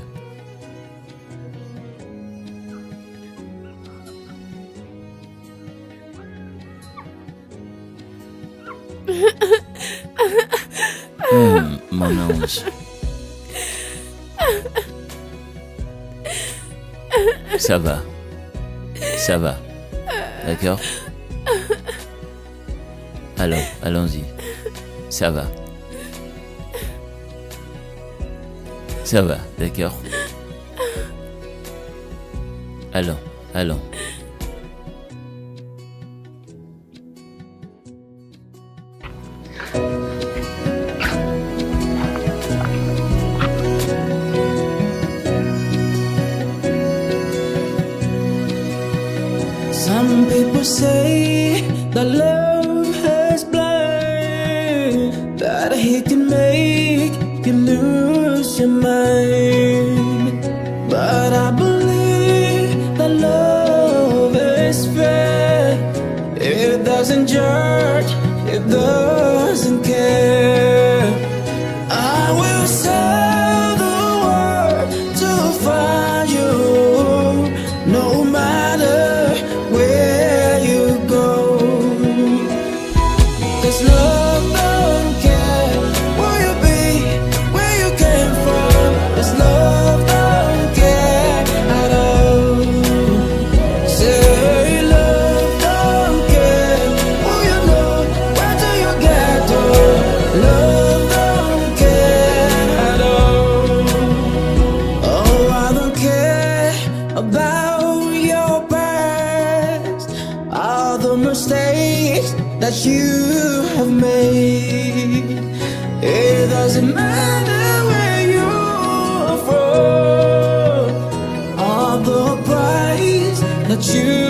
Mon ange. Ça va. Ça va. D'accord? Allons-y. Ça va. Ça va, d'accord? Allons. Some people say that love is blind, that it can make you lose your mind. But I believe that love is fair. It doesn't judge, it doesn't care. I will sail the world to find you, no matter where you go. 'Cause love don't care where you be, where you came from. 'Cause love don't care at all. Say love don't care who you know, where do you get to. Love don't care at all. Oh, I don't care about your past, all the mistakes that you have made. It doesn't matter where you're from, all the price that you